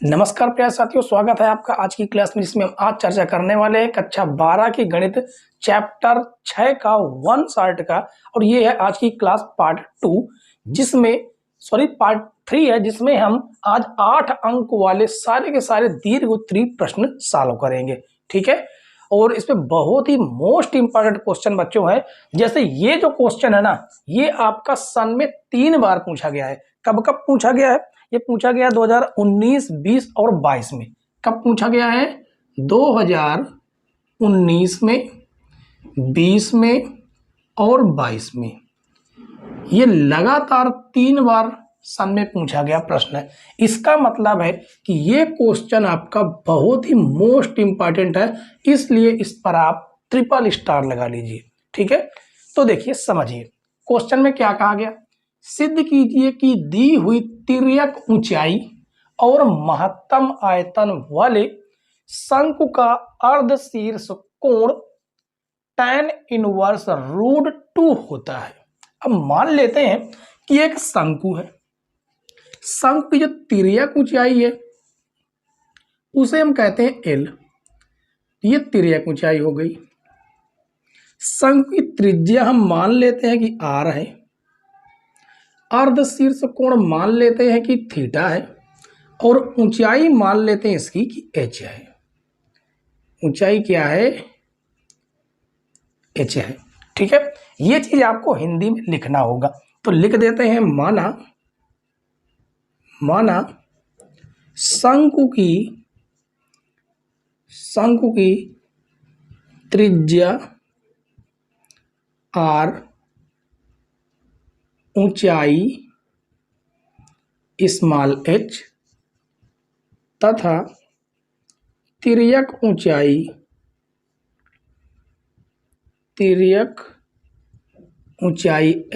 नमस्कार प्यारे साथियों, स्वागत है आपका आज की क्लास में, जिसमें हम आज चर्चा करने वाले हैं कक्षा 12 की गणित चैप्टर 6 का वन शार्ट का। और ये है आज की क्लास पार्ट 2, पार्ट 3 है, जिसमें हम आज 8 अंक वाले सारे के सारे दीर्घ उत्तरीय प्रश्न सॉल्व करेंगे। ठीक है, और इसमें बहुत ही मोस्ट इंपॉर्टेंट क्वेश्चन बच्चों है। जैसे ये जो क्वेश्चन है ना, ये आपका सन में 3 बार पूछा गया है। कब कब पूछा गया है? ये पूछा गया 2019, 20 और 22 में। कब पूछा गया है? 2019 में, 20 में और 22 में। ये लगातार 3 बार सन में पूछा गया प्रश्न है। इसका मतलब है कि ये क्वेश्चन आपका बहुत ही मोस्ट इंपॉर्टेंट है, इसलिए इस पर आप ट्रिपल स्टार लगा लीजिए। ठीक है, तो देखिए समझिए क्वेश्चन में क्या कहा गया। सिद्ध कीजिए कि दी हुई तिर्यक ऊंचाई और महत्तम आयतन वाले शंकु का अर्धशीर्ष कोण tan इनवर्स √2 होता है। अब मान लेते हैं कि एक शंकु है। शंकु की जो तिर्यक ऊंचाई है उसे हम कहते हैं L। ये तिर्यक ऊंचाई हो गई। शंकु की त्रिज्या हम मान लेते हैं कि R है। अर्धशीर्ष कोण मान लेते हैं कि थीटा है, और ऊंचाई मान लेते हैं इसकी कि h है। ऊंचाई क्या है? h है। ठीक है, ये चीज आपको हिंदी में लिखना होगा, तो लिख देते हैं माना शंकु की त्रिज्या r, ऊंचाई स्मॉल h तथा तिर्यक ऊंचाई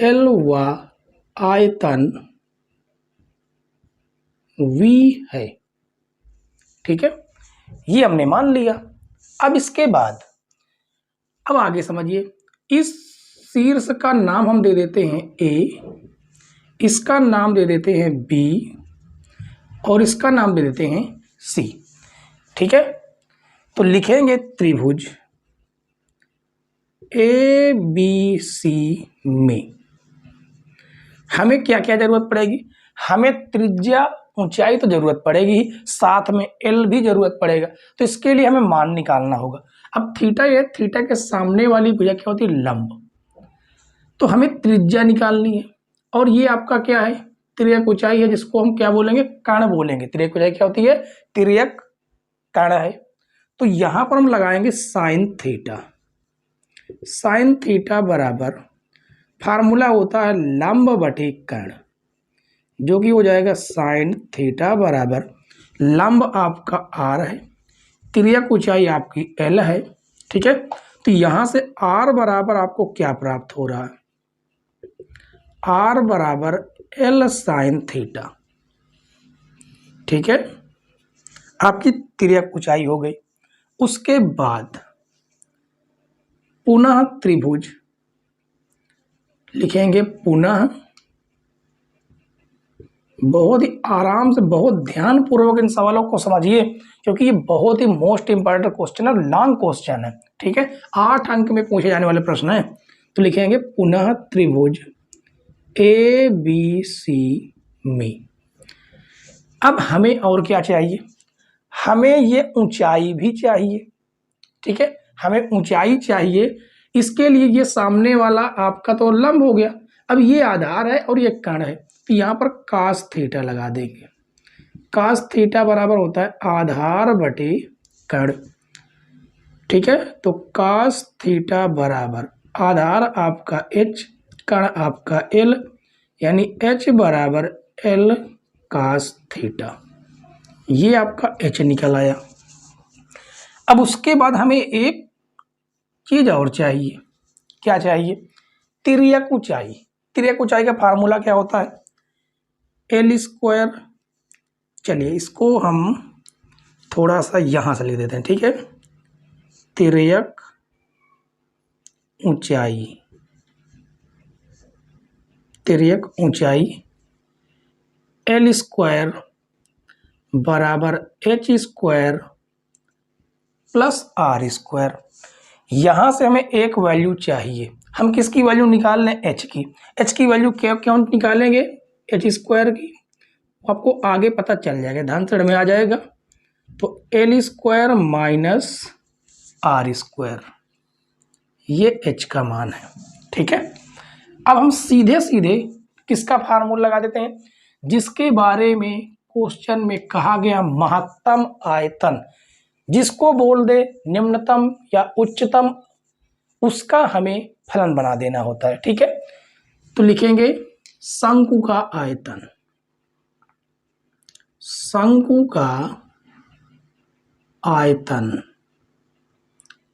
L व आयतन V है। ठीक है, ये हमने मान लिया। अब इसके बाद अब आगे समझिए। इस शीर्ष का नाम हम दे देते हैं A, इसका नाम दे देते हैं B और इसका नाम दे देते हैं C। ठीक है, तो लिखेंगे त्रिभुज ABC में हमें क्या क्या जरूरत पड़ेगी? हमें त्रिज्या ऊंचाई तो जरूरत पड़ेगी ही, साथ में L भी जरूरत पड़ेगा। तो इसके लिए हमें मान निकालना होगा। अब थीटा है, थीटा के सामने वाली भुजा क्या होती है? लंब। तो हमें त्रिज्या निकालनी है, और ये आपका क्या है? तिर्यक ऊंचाई है, जिसको हम क्या बोलेंगे? कर्ण बोलेंगे। तिर्यक ऊंचाई क्या होती है? तिर्यक कर्ण है। तो यहां पर हम लगाएंगे साइन थीटा। साइन थीटा बराबर फार्मूला होता है लंब बटे कर्ण, जो कि हो जाएगा साइन थीटा बराबर लंब आपका r है, तिर्यक ऊंचाई आपकी L है। ठीक है, तो यहां से r बराबर आपको क्या प्राप्त हो रहा है? r बराबर L साइन थीटा। ठीक है, आपकी तिर्यक ऊंचाई हो गई। उसके बाद पुनः त्रिभुज लिखेंगे। पुनः बहुत ही आराम से, बहुत ध्यान पूर्वक इन सवालों को समझिए, क्योंकि ये बहुत ही मोस्ट इंपॉर्टेंट क्वेश्चन है, लॉन्ग क्वेश्चन है। ठीक है, 8 अंक में पूछे जाने वाले प्रश्न है। तो लिखेंगे पुनः त्रिभुज ABC में। अब हमें और क्या चाहिए? हमें ये ऊंचाई भी चाहिए। ठीक है, हमें ऊंचाई चाहिए। इसके लिए ये सामने वाला आपका तो लंब हो गया, अब ये आधार है और ये कर्ण है, तो यहाँ पर cos थीटा लगा देंगे। cos थीटा बराबर होता है आधार बटे कर्ण। ठीक है, तो cos थीटा बराबर आधार आपका h, कर्ण आपका L, यानी h बराबर L cos थीटा। ये आपका h निकल आया। अब उसके बाद हमें एक चीज और चाहिए। क्या चाहिए? तिर्यक ऊंचाई। तिर्यक ऊंचाई का फार्मूला क्या होता है? L²। चलिए इसको हम थोड़ा सा यहां से लिख देते हैं। ठीक है, तिर्यक ऊंचाई, तिर्यक ऊंचाई L² बराबर H square plus R square. यहाँ से हमें एक वैल्यू चाहिए, हम किसकी वैल्यू निकाल लें, एच की। एच की वैल्यू क्यों निकालेंगे, एच स्क्वायर की, आपको आगे पता चल जाएगा, ध्यान से में आ जाएगा। तो L square minus R square, ये एच का मान है, ठीक है। अब हम सीधे सीधे किसका फार्मूला लगा देते हैं, जिसके बारे में क्वेश्चन में कहा गया महत्तम आयतन, जिसको बोल दे निम्नतम या उच्चतम, उसका हमें फलन बना देना होता है, ठीक है। तो लिखेंगे शंकु का आयतन, शंकु का आयतन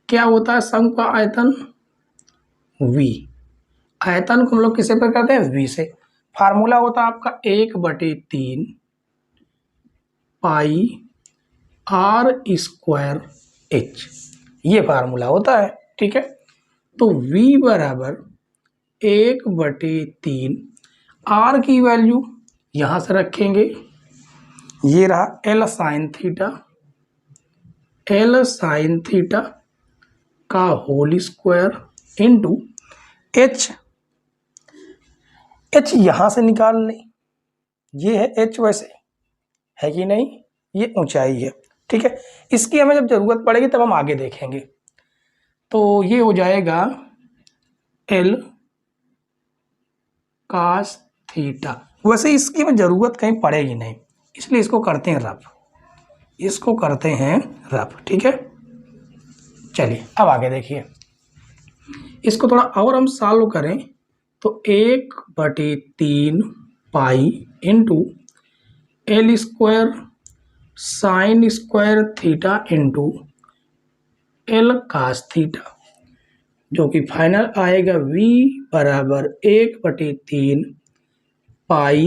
क्या होता है, शंकु का आयतन v, आयतन को हम लोग किसे पर करते हैं, v से। फार्मूला होता है आपका 1/3 पाई आर स्क्वायर एच, ये फार्मूला होता है, ठीक है। तो v बराबर 1/3, आर की वैल्यू यहां से रखेंगे, ये रहा L sine theta, L sine theta का whole square into H, H यहां से निकाल लें, ये है एच, वैसे है कि नहीं, ये ऊंचाई है, ठीक है। इसकी हमें जब जरूरत पड़ेगी तब हम आगे देखेंगे। तो ये हो जाएगा एल कास थीटा, वैसे इसकी हमें जरूरत कहीं पड़ेगी नहीं, इसलिए इसको करते हैं रफ, इसको करते हैं रफ, ठीक है। चलिए अब आगे देखिए, इसको थोड़ा और हम सॉल्व करें तो 1/3 pi into L square sine square theta into L cos theta, जो कि फाइनल आएगा v बराबर 1/3 pi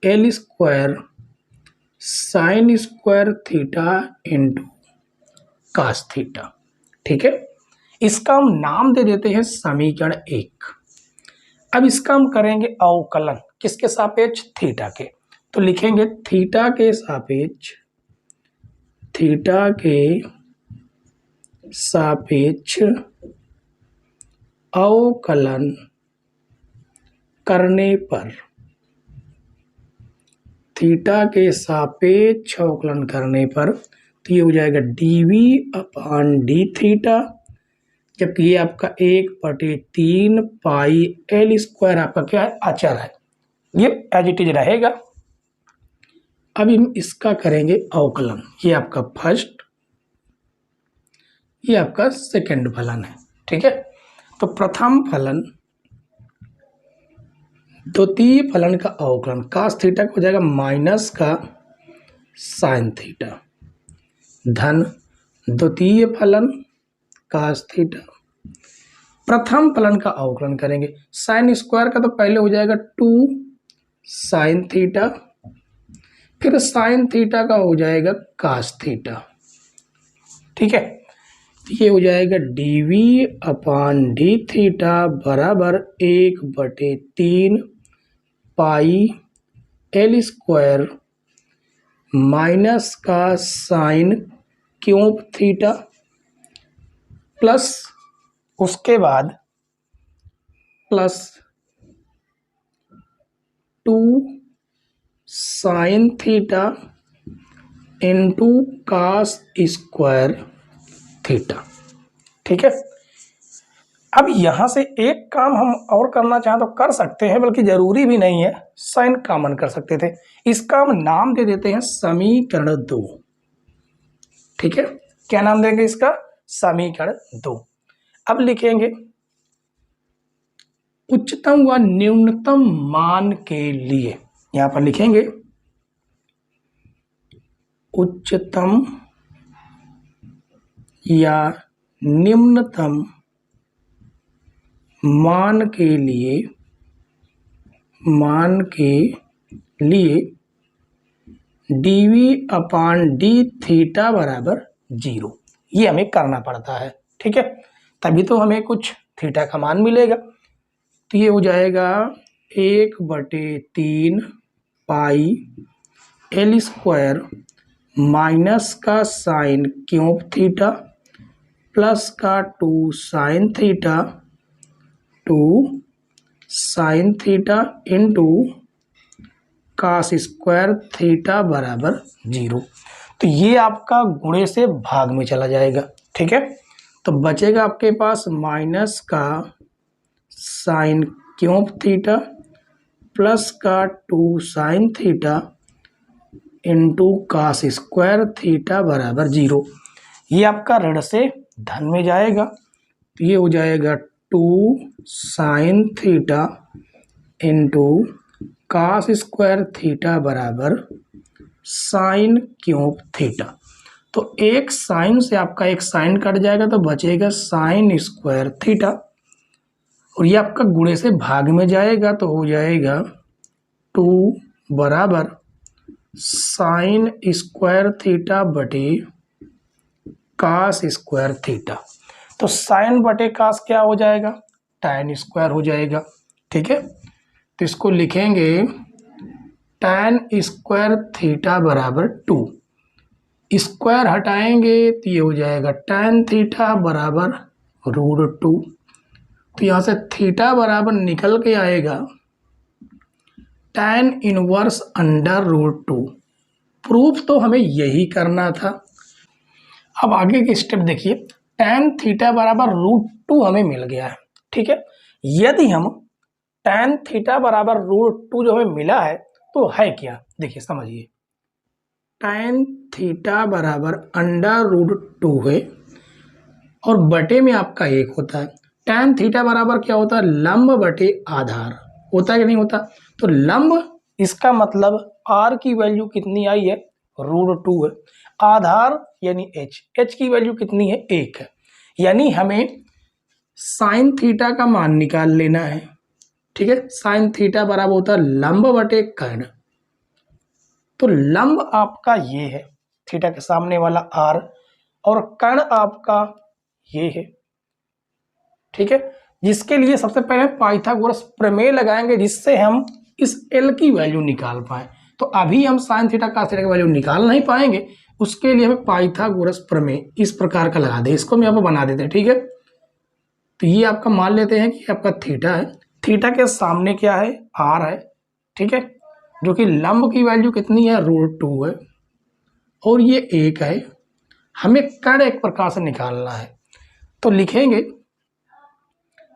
L square sine square theta into cos theta, ठीक है। इसका हम नाम दे देते हैं समीकरण 1। अब इसका हम करेंगे अवकलन किसके सापेक्ष, थीटा के। तो लिखेंगे थीटा के सापेक्ष, थीटा के सापेक्ष अवकलन करने पर, थीटा के सापेक्ष अवकलन करने पर तो ये हो जाएगा dv/d थीटा, जबकि ये आपका 1/3 पाई एल स्क्वायर आपका क्या है, अचर है, ये एज इट इज रहेगा। अब हम इसका करेंगे अवकलन, ये आपका फर्स्ट, ये आपका सेकंड फलन है, ठीक है। तो प्रथम फलन द्वितीय फलन का अवकलन कास थीटा हो जाएगा माइनस का साइन थीटा, धन द्वितीय फलन कास थीटा। प्रथम फलन का अवकलन करेंगे, साइन स्क्वायर का तो पहले हो जाएगा 2 साइन थीटा, फिर साइन थीटा का हो जाएगा कास थीटा, ठीक है। ये हो जाएगा dv/d थीटा बराबर 1/3 पाई एल स्क्वायर माइनस का साइन क्यूब थीटा, प्लस उसके बाद plus 2 sine theta into cos square theta, ठीक है। अब यहां से एक काम हम और करना चाहें तो कर सकते हैं, बल्कि जरूरी भी नहीं है, साइन कॉमन कर सकते थे। इसका हम नाम दे देते हैं समीकरण 2, ठीक है। क्या नाम देंगे इसका, समीकरण 2। अब लिखेंगे उच्चतम व न्यूनतम मान के लिए, यहां पर लिखेंगे उच्चतम या निम्नतम मान के लिए dv/d थीटा बराबर 0, ये हमें करना पड़ता है, ठीक है, तभी तो हमें कुछ थीटा का मान मिलेगा। तो ये हो जाएगा 1/3 पाई एल स्क्वायर माइनस का साइन क्यूब थीटा प्लस का 2 sine theta into cos square theta बराबर 0। तो ये आपका गुणे से भाग में चला जाएगा, ठीक है। तो बचेगा आपके पास माइनस का साइन क्यूब थीटा प्लस का 2 sine theta into cos square theta बराबर 0। ये आपका ऋण से धन में जाएगा, तो ये हो जाएगा 2 sine theta into cos square theta बराबर साइन क्यूब थीटा। तो एक साइन से आपका एक साइन कट जाएगा तो बचेगा साइन स्क्वायर थीटा, और ये आपका गुणे से भाग में जाएगा तो हो जाएगा 2 बराबर साइन स्क्वायर थीटा बटे कास स्क्वायर थीटा। तो साइन बटे कास क्या हो जाएगा, tan स्क्वायर हो जाएगा, ठीक है। तो इसको लिखेंगे tan स्क्वायर थीटा बराबर 2, स्क्वायर हटाएंगे तो ये हो जाएगा tan थीटा बराबर √2। तो यहाँ से थीटा बराबर निकल के आएगा tan इनवर्स √2। प्रूफ तो हमें यही करना था। अब आगे के स्टेप देखिए, tan थीटा बराबर √2 हमें मिल गया है, ठीक है। यदि हम tan थीटा बराबर √2 जो हमें मिला है तो है क्या, देखिए समझिए। tan थीटा बराबर √2 है और बटे में आपका 1 होता है। tan थीटा बराबर क्या होता है, लंब बटे आधार होता है कि नहीं होता। तो लंब इसका मतलब r की वैल्यू कितनी आई है, √2 है। आधार यानी h की वैल्यू कितनी है, 1 है। यानी हमें साइन थीटा का मान निकाल लेना है, ठीक है। साइन थीटा बराबर होता है लंब बटे कर्ण। तो लंब आपका ये है, थीटा के सामने वाला r, और कर्ण आपका ये है, ठीक है। जिसके लिए सबसे पहले पाइथागोरस प्रमेय लगाएंगे जिससे हम इस l की वैल्यू निकाल पाए। तो अभी हम साइन थीटा कास थीटा की वैल्यू निकाल नहीं पाएंगे, उसके लिए हमें पाइथागोरस प्रमेय इस प्रकार का लगा दे। इसको हम यहाँ पर बना देते हैं, ठीक है। तो ये आपका मान लेते हैं कि आपका थीटा है, थीटा के सामने क्या है, r है, ठीक है, जो कि लंब की वैल्यू कितनी है, √2 है, और ये 1 है। हमें कर्ण एक प्रकार से निकालना है, तो लिखेंगे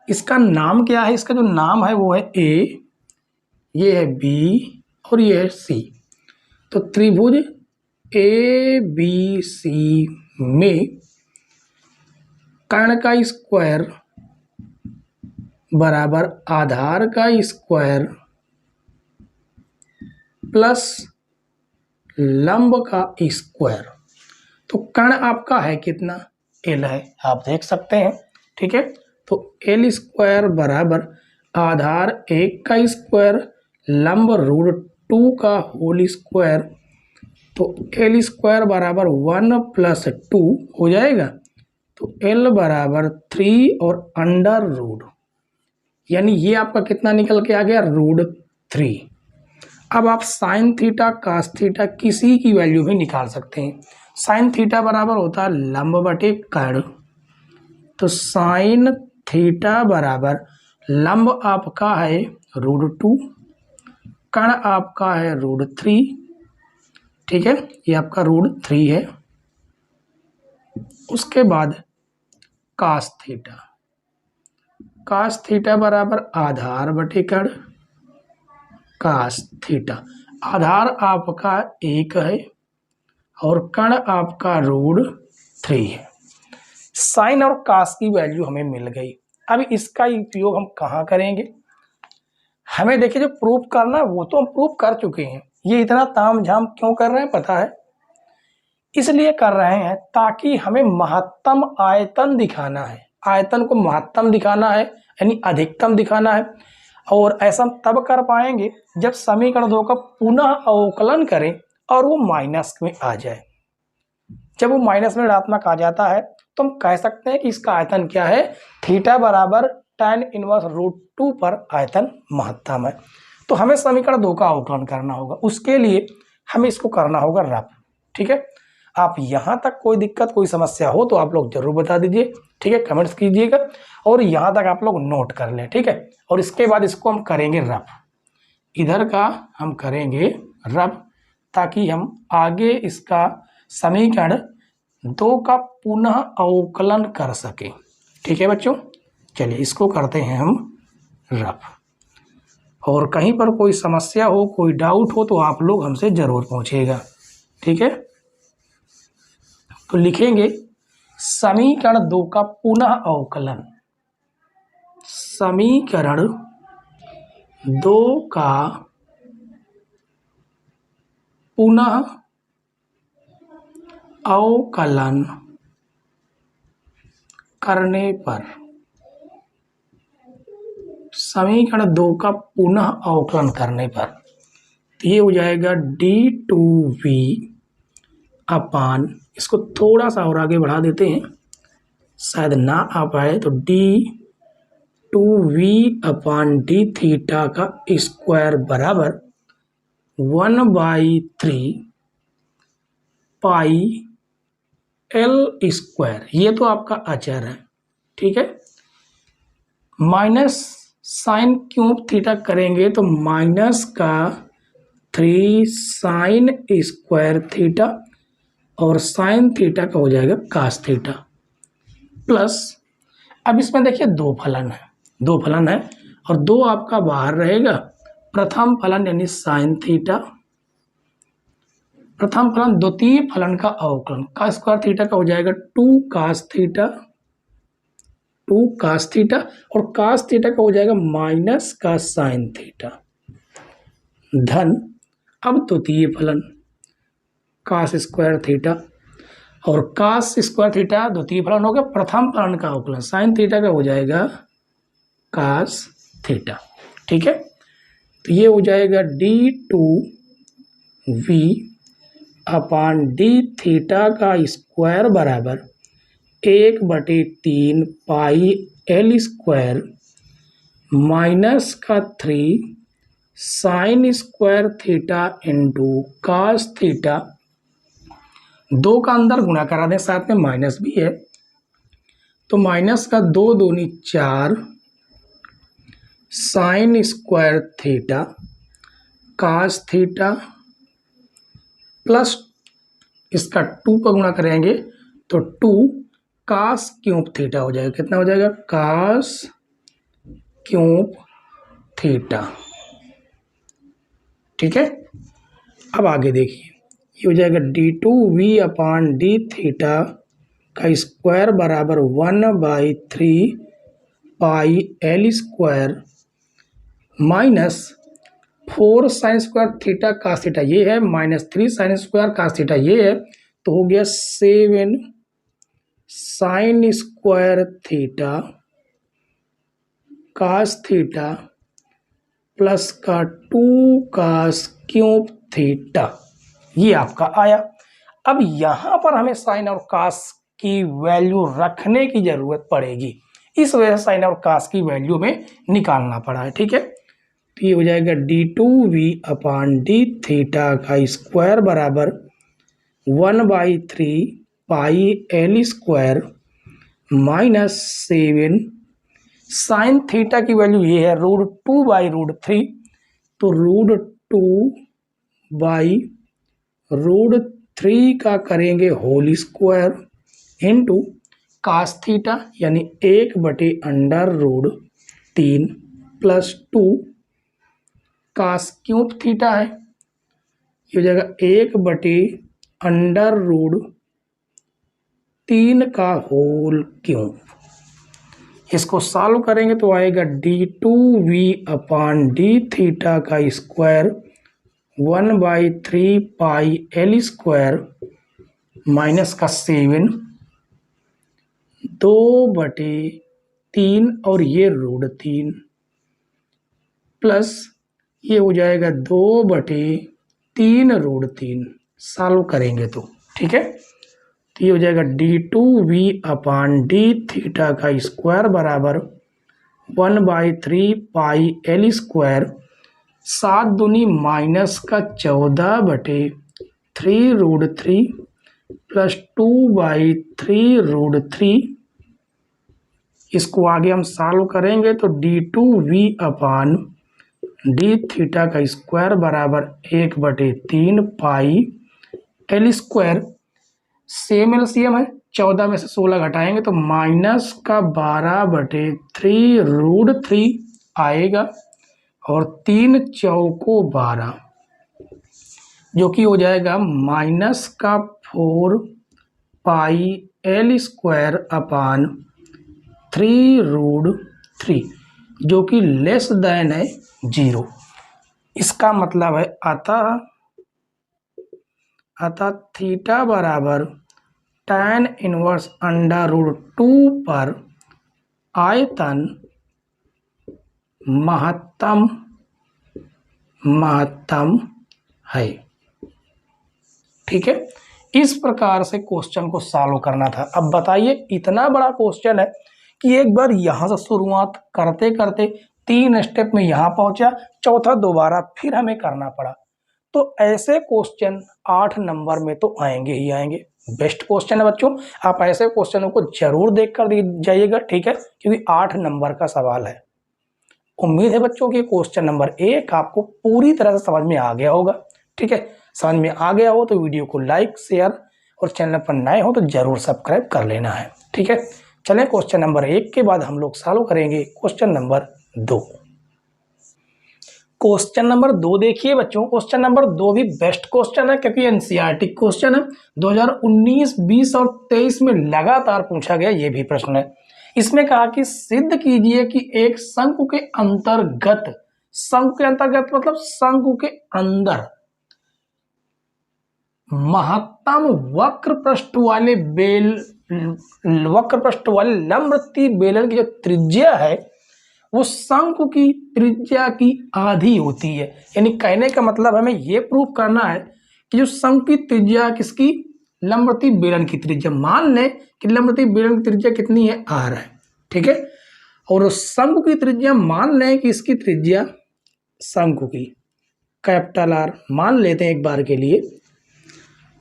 इसका नाम क्या है, इसका जो नाम है वो है A, ये है B और ये है C। तो त्रिभुज ABC में कर्ण का स्क्वायर बराबर आधार का स्क्वायर प्लस लंब का स्क्वायर। तो कर्ण आपका है कितना, L है, आप देख सकते हैं, ठीक है। तो L स्क्वायर बराबर आधार 1 का स्क्वायर लंब √2 का होल स्क्वायर। तो L स्क्वायर बराबर 1 + 2 हो जाएगा। तो L बराबर 3 और √, यानी ये आपका कितना निकल के आ गया, √3। अब आप साइन थीटा कास थीटा किसी की वैल्यू भी निकाल सकते हैं। साइन थीटा बराबर होता है लंब बटे कर्ण। तो साइन थीटा बराबर लंब आपका है √2, कर्ण आपका है √3, ठीक है, ये आपका √3 है। उसके बाद कास थीटा, कास थीटा बराबर आधार बटे कर्ण, कास थीटा आधार आपका 1 है और कर्ण आपका √3 है। साइन और कास की वैल्यू हमें मिल गई। अब इसका उपयोग हम कहाँ करेंगे, हमें देखिए जो प्रूफ करना है वो तो हम प्रूफ कर चुके हैं। ये इतना तामझाम क्यों कर रहे हैं पता है, इसलिए कर रहे हैं ताकि हमें महत्तम आयतन दिखाना है, आयतन को महत्तम दिखाना है यानी अधिकतम दिखाना है। और ऐसा तब कर पाएंगे जब समीकरण 2 का पुनः अवकलन करें और वो माइनस में आ जाए। जब वो माइनस में ऋणात्मक आ जाता है तो हम कह सकते हैं कि इसका आयतन क्या है, थीटा बराबर tan इनवर्स √2 पर आयतन महत्तम है। तो हमें समीकरण 2 का अवकलन करना होगा। उसके लिए हमें इसको करना होगा रफ। ठीक है, आप यहाँ तक कोई दिक्कत कोई समस्या हो तो आप लोग जरूर बता दीजिए। ठीक है, कमेंट्स कीजिएगा और यहाँ तक आप लोग नोट कर लें। ठीक है, और इसके बाद इसको हम करेंगे रफ, इधर का हम करेंगे रफ, ताकि हम आगे इसका समीकरण 2 का पुनः अवकलन कर सकें। ठीक है बच्चों, चलिए इसको करते हैं हम रफ, और कहीं पर कोई समस्या हो कोई डाउट हो तो आप लोग हमसे ज़रूर पूछिएगा। ठीक है, तो लिखेंगे समीकरण 2 का पुनः अवकलन, समीकरण 2 का पुनः अवकलन करने पर, समीकरण 2 का पुनः अवकलन करने पर तो ये हो जाएगा d2v अपान, इसको थोड़ा सा और आगे बढ़ा देते हैं शायद ना आ पाए, तो d2v अपान डी थीटा का स्क्वायर बराबर 1/3 पाई एल स्क्वायर, ये तो आपका अचर है। ठीक है, माइनस साइन क्यूब थीटा करेंगे तो माइनस का 3 साइन स्क्वायर थीटा और साइन थीटा का हो जाएगा कास थीटा, प्लस अब इसमें देखिए दो फलन है और दो आपका बाहर रहेगा। प्रथम फलन यानी साइन थीटा, प्रथम फलन द्वितीय फलन का अवकलन का स्क्वायर थीटा का हो जाएगा 2 कास थीटा, और कास थीटा का हो जाएगा माइनस का साइन थीटा, धन अब द्वितीय फलन कास स्क्वायर थीटा, और कास स्क्वायर थीटा द्वितीय फलन हो गया, प्रथम फलन का अवकलन साइन थीटा का हो जाएगा कास थीटा। ठीक है, तो ये हो जाएगा d2v अपान डी थीटा का स्क्वायर बराबर 1/3 पाई एल स्क्वायर माइनस का 3 sine square theta into cos theta, दो का अंदर गुणा करा दें, साथ में माइनस भी है तो माइनस का 2 दूनी 4 sine square theta cos theta, plus इसका 2 पर गुणा करेंगे तो 2 कास क्यूब थीटा हो जाएगा। कितना हो जाएगा? Cos cube theta. ठीक है, अब आगे देखिए, ये हो जाएगा d2v अपान डी थीटा का स्क्वायर बराबर 1/3 pi L square minus 4 sine square theta cos theta ये है, minus 3 sine square cos theta ये है, तो हो गया 7 sine square theta cos theta plus का 2 कास क्यूब थीटा, ये आपका आया। अब यहाँ पर हमें साइन और कास की वैल्यू रखने की जरूरत पड़ेगी, इस वजह से साइन और कास की वैल्यू में निकालना पड़ा है। ठीक है, तो ये हो जाएगा d2v अपान डी थीटा का स्क्वायर बराबर 1/3 pi L square minus 7 sine theta की वैल्यू ये है √2/√3, तो √2/√3 का करेंगे whole square into cos theta यानी 1/√3 प्लस 2 कास क्यूब थीटा है, ये हो जाएगा 1/√3 का होल क्यूब। इसको सॉल्व करेंगे तो आएगा d2v अपान डी थीटा का square 1/3 pi L square minus का 7 2/3 और ये √3 प्लस ये हो जाएगा 2/3√3 सॉल्व करेंगे तो। ठीक है, तो ये हो जाएगा d2v अपान डी थीटा का स्क्वायर बराबर 1/3 पाई एल स्क्वायर 7 दूनी -14/3√3 प्लस 2/3√3। इसको आगे हम सॉल्व करेंगे तो d2v/d थीटा² बराबर 1/3 pi L square. Same LCM है, 14 में से 16 घटाएंगे तो -12/3√3 आएगा और 3 चौको 12 जो कि हो जाएगा -4 पाई एल स्क्वायर अपान 3√3 जो कि लेस देन है 0। इसका मतलब है अतः थीटा बराबर tan इनवर्स √2 पर आयतन महत्तम है। ठीक है, इस प्रकार से क्वेश्चन को सॉल्व करना था। अब बताइए, इतना बड़ा क्वेश्चन है कि एक बार यहां से शुरुआत करते करते 3 स्टेप में यहां पहुंचा, चौथा दोबारा फिर हमें करना पड़ा। तो ऐसे क्वेश्चन 8 नंबर में तो आएंगे ही आएंगे। बेस्ट क्वेश्चन है बच्चों, आप ऐसे क्वेश्चनों को जरूर देख कर जाइएगा। ठीक है, क्योंकि 8 नंबर का सवाल है। उम्मीद है बच्चों कि क्वेश्चन नंबर 1 आपको पूरी तरह से समझ में आ गया होगा। ठीक है, समझ में आ गया हो तो वीडियो को लाइक, शेयर और चैनल पर नए हो तो जरूर सब्सक्राइब कर लेना है। ठीक है, चलें क्वेश्चन नंबर 1 के बाद हम लोग सॉल्व करेंगे क्वेश्चन नंबर 2। क्वेश्चन नंबर 2 देखिए बच्चों, क्वेश्चन नंबर 2 भी बेस्ट क्वेश्चन है क्योंकि एनसीईआरटी क्वेश्चन है। 2019, 20 और 23 में लगातार पूछा गया ये भी प्रश्न है। इसमें कहा कि सिद्ध कीजिए कि एक शंकु के अंतर्गत मतलब शंकु के अंदर महत्तम वक्र पृष्ठ वाले लंबवृत्तीय बेलन की जो त्रिज्या है वो शंकु की त्रिज्या की आधी होती है। यानी कहने का मतलब हमें यह प्रूफ करना है कि जो शंकु की त्रिज्या किसकी, लंबवृत्तीय बेलन की त्रिज्या। मान लें कि लंबवृत्तीय बेलन की त्रिज्या कितनी है, r है। ठीक है, और शंकु की त्रिज्या मान लें कि इसकी त्रिज्या शंकु की कैपिटल R मान लेते हैं एक बार के लिए,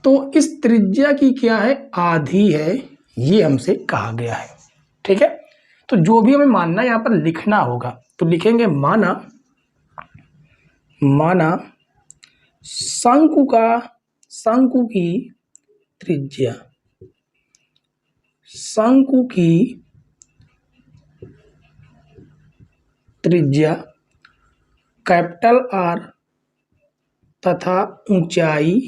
तो इस त्रिज्या की क्या है, आधी है, ये हमसे कहा गया है। ठीक है, तो जो भी हमें मानना यहाँ पर लिखना होगा तो लिखेंगे माना शंकु की त्रिज्या, शंकु की त्रिज्या कैपिटल R तथा ऊंचाई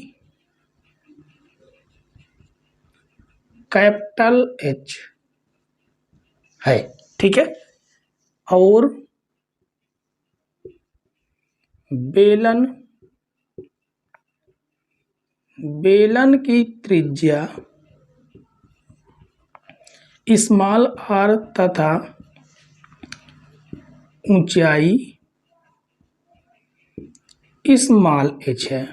कैपिटल H है। ठीक है, और बेलन की त्रिज्या स्मॉल r तथा ऊंचाई स्मॉल h है।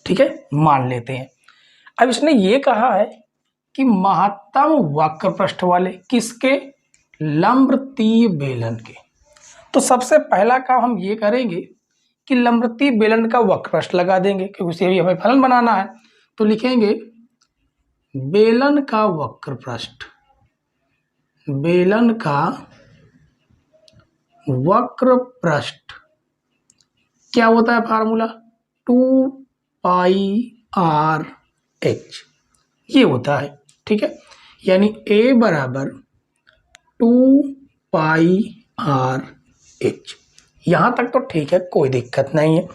ठीक है, मान लेते हैं। अब इसने ये कहा है कि महत्तम वक्र पृष्ठ वाले किसके, लंबवृत्तीय बेलन के। तो सबसे पहला काम हम ये करेंगे कि लंबवृत्तीय बेलन का वक्र पृष्ठ लगा देंगे क्योंकि उसे भी हमें फलन बनाना है। तो लिखेंगे बेलन का वक्र पृष्ठ, बेलन का वक्र पृष्ठ क्या होता है, फार्मूला 2πr/h ये होता है। ठीक है, यानी a बराबर 2πr/h। यहां तक तो ठीक है, कोई दिक्कत नहीं है।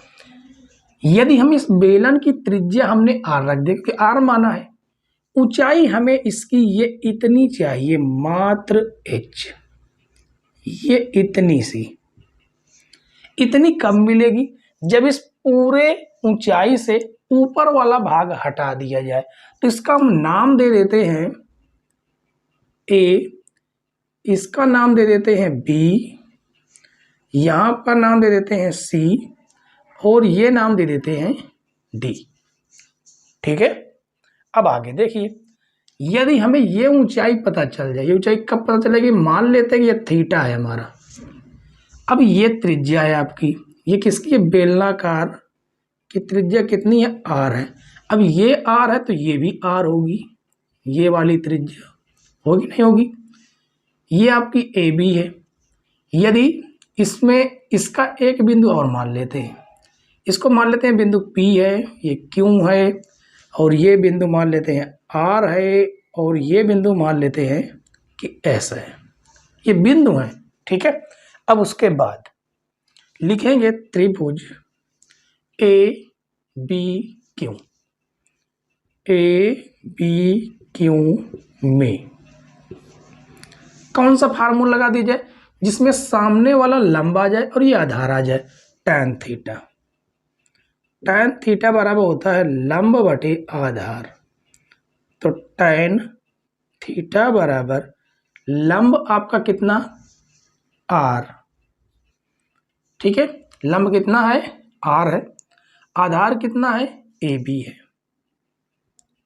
यदि हम इस बेलन की त्रिज्या हमने r रख दी क्योंकि r माना है, ऊंचाई हमें इसकी ये इतनी चाहिए, मात्र h, ये इतनी सी, इतनी कब मिलेगी, जब इस पूरे ऊंचाई से ऊपर वाला भाग हटा दिया जाए। तो इसका हम नाम दे देते हैं a, इसका नाम दे देते हैं b, यहां पर नाम दे देते हैं c और ये नाम दे देते हैं d। ठीक है, अब आगे देखिए, यदि हमें ये ऊंचाई पता चल जाए, ये ऊंचाई कब पता चलेगी, मान लेते हैं कि ये थीटा है हमारा। अब ये त्रिज्या है आपकी, ये किसकी है, बेलनाकार की त्रिज्या कितनी है, आर है। अब ये आर है तो ये भी आर होगी, ये वाली त्रिज्या होगी नहीं होगी। ये आपकी ए बी है। यदि इसमें इसका एक बिंदु और मान लेते हैं, इसको मान लेते हैं बिंदु P है, ये Q है, और ये बिंदु मान लेते हैं R है, और ये बिंदु मान लेते हैं कि S है। ये बिंदु हैं, ठीक है। अब उसके बाद लिखेंगे त्रिभुज A B Q. A B Q में कौन सा फार्मूला लगा दीजिए जिसमें सामने वाला लंबा आ जाए और ये आधार आ जाए, tan थीटा। tan थीटा बराबर होता है लंब बटे आधार, तो tan थीटा बराबर लंब आपका कितना, r, ठीक है। लंब कितना है, r है, आधार कितना है, ab है,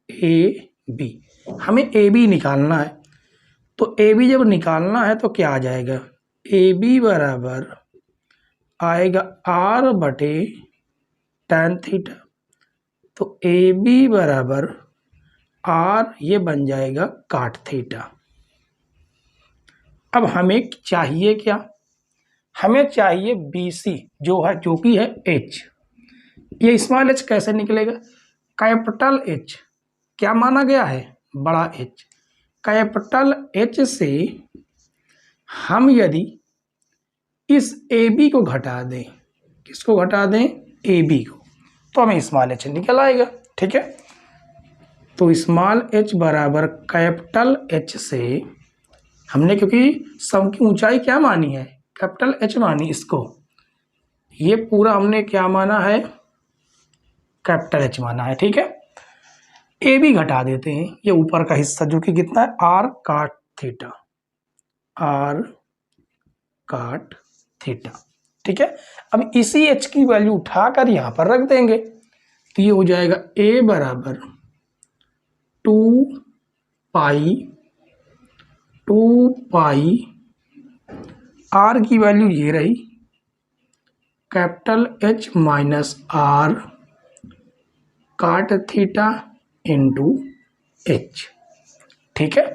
ab। हमें ab निकालना है, तो ab जब निकालना है तो क्या आ जाएगा, ab बराबर आएगा r बटे tan थीटा, तो ab बराबर r, ये बन जाएगा cot थीटा। अब हमें चाहिए क्या, हमें चाहिए BC जो है, जो कि है h। ये स्मॉल h कैसे निकलेगा, कैपिटल H क्या माना गया है, बड़ा H। कैपिटल H से हम यदि इस AB को घटा दें, किसको घटा दें, AB को, तो हमें स्मॉल h निकल आएगा, ठीक है। तो स्मॉल h बराबर कैपिटल H से हमने, क्योंकि सम की ऊंचाई क्या मानी है, कैपिटल H मानी, इसको ये पूरा हमने क्या माना है, कैपिटल H माना है, ठीक है। ए भी घटा देते हैं, ये ऊपर का हिस्सा जो कि कितना है, r cot theta, r cot theta, ठीक है। अब इसी h की वैल्यू उठाकर यहाँ पर रख देंगे, तो ये हो जाएगा a बराबर 2 पाई r की वैल्यू ये रही, capital H minus r cot theta into h, ठीक है।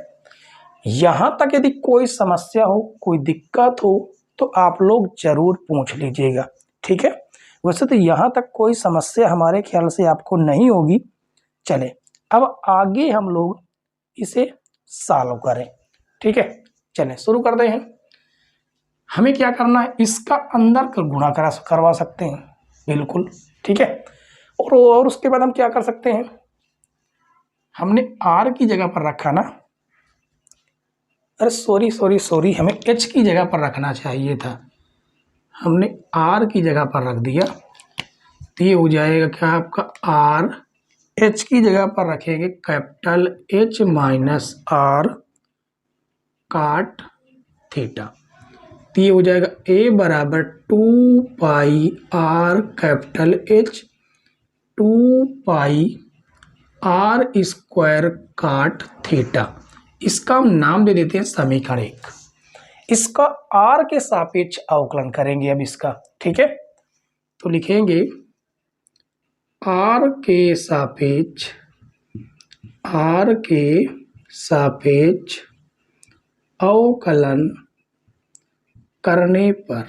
यहाँ तक यदि कोई समस्या हो, कोई दिक्कत हो, तो आप लोग जरूर पूछ लीजिएगा, ठीक है। वैसे तो यहाँ तक कोई समस्या हमारे ख्याल से आपको नहीं होगी। चले अब आगे हम लोग इसे सॉल्व करें, ठीक है। चलें शुरू करते हैं। हमें क्या करना है, इसका अंदर का गुणा करवा सकते हैं, बिल्कुल, ठीक है। और उसके बाद हम क्या कर सकते हैं, हमने r की जगह पर रखा ना, अरे सॉरी, हमें h की जगह पर रखना चाहिए था, हमने r की जगह पर रख दिया, तो ये हो जाएगा क्या आपका r, h की जगह पर रखेंगे capital H minus r cot theta, तो ये हो जाएगा a बराबर 2 पाई r कैपिटल H 2 पाई r स्क्वायर cot थीटा। इसका हम नाम दे देते हैं समीकरण 1। इसका r के सापेक्ष अवकलन करेंगे अब इसका, ठीक है। तो लिखेंगे r के सापेक्ष अवकलन करने पर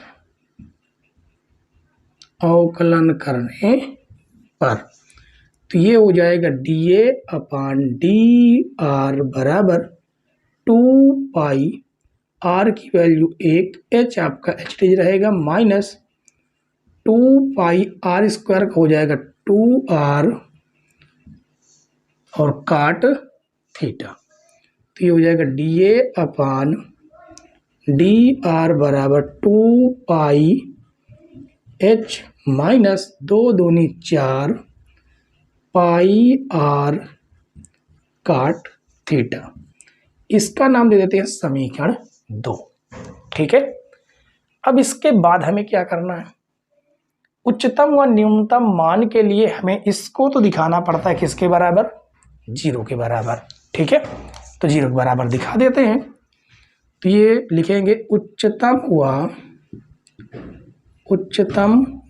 तो ये हो जाएगा dA अपान dr बराबर 2 पाई r की वैल्यू 1, h आपका h रहेगा, माइनस 2 पाई r स्क्वायर हो जाएगा 2r और cot थीटा, तो ये हो जाएगा dA अपान dr बराबर 2 पाई h माइनस 2 दूनी 4 पाई r cot थीटा। इसका नाम दे देते हैं समीकरण 2, ठीक है। अब इसके बाद हमें क्या करना है, उच्चतम व न्यूनतम मान के लिए हमें इसको तो दिखाना पड़ता है किसके बराबर, 0 के बराबर, ठीक है। तो 0 के बराबर दिखा देते हैं, तो ये लिखेंगे उच्चतम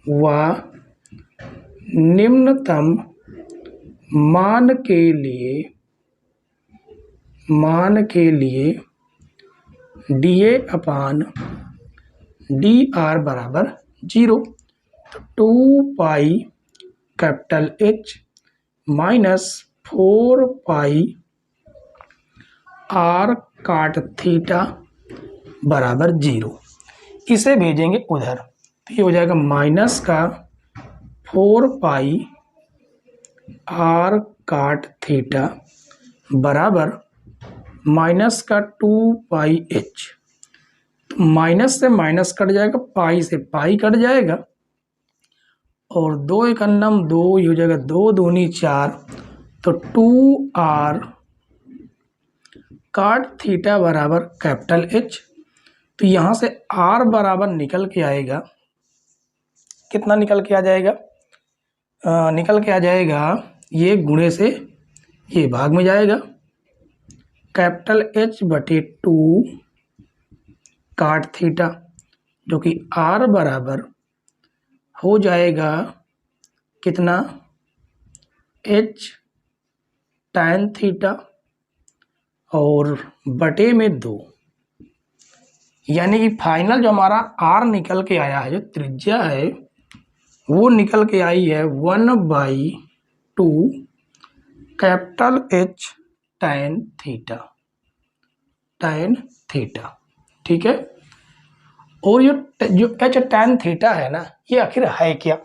व निम्नतम मान के लिए dA अपान dr बराबर 0। तो 2 पाई कैपिटल H माइनस 4 पाई r काट थीटा बराबर 0। इसे भेजेंगे उधर, तो ये हो जाएगा माइनस का 4 पाई r काट थीटा बराबर माइनस का 2 पाई h। तो माइनस से माइनस कट जाएगा, पाई से पाई कट जाएगा, और 2 एक अन्नम 2, ये हो जाएगा 2 दूनी 4, तो 2r काट थीटा बराबर कैपिटल H। तो यहाँ से r बराबर निकल के आएगा, कितना निकल के आ जाएगा? निकल के आ जाएगा, ये गुणे से ये भाग में जाएगा, कैपिटल H बटे 2 काट थीटा, जो कि r बराबर हो जाएगा कितना? h tan थीटा और बटे में 2, यानी कि फाइनल जो हमारा r निकल के आया है, जो त्रिज्या है वो निकल के आई है 1/2 कैपिटल H tan थीटा। ठीक है, और जो H tan थीटा है ना, ये आखिर है क्या?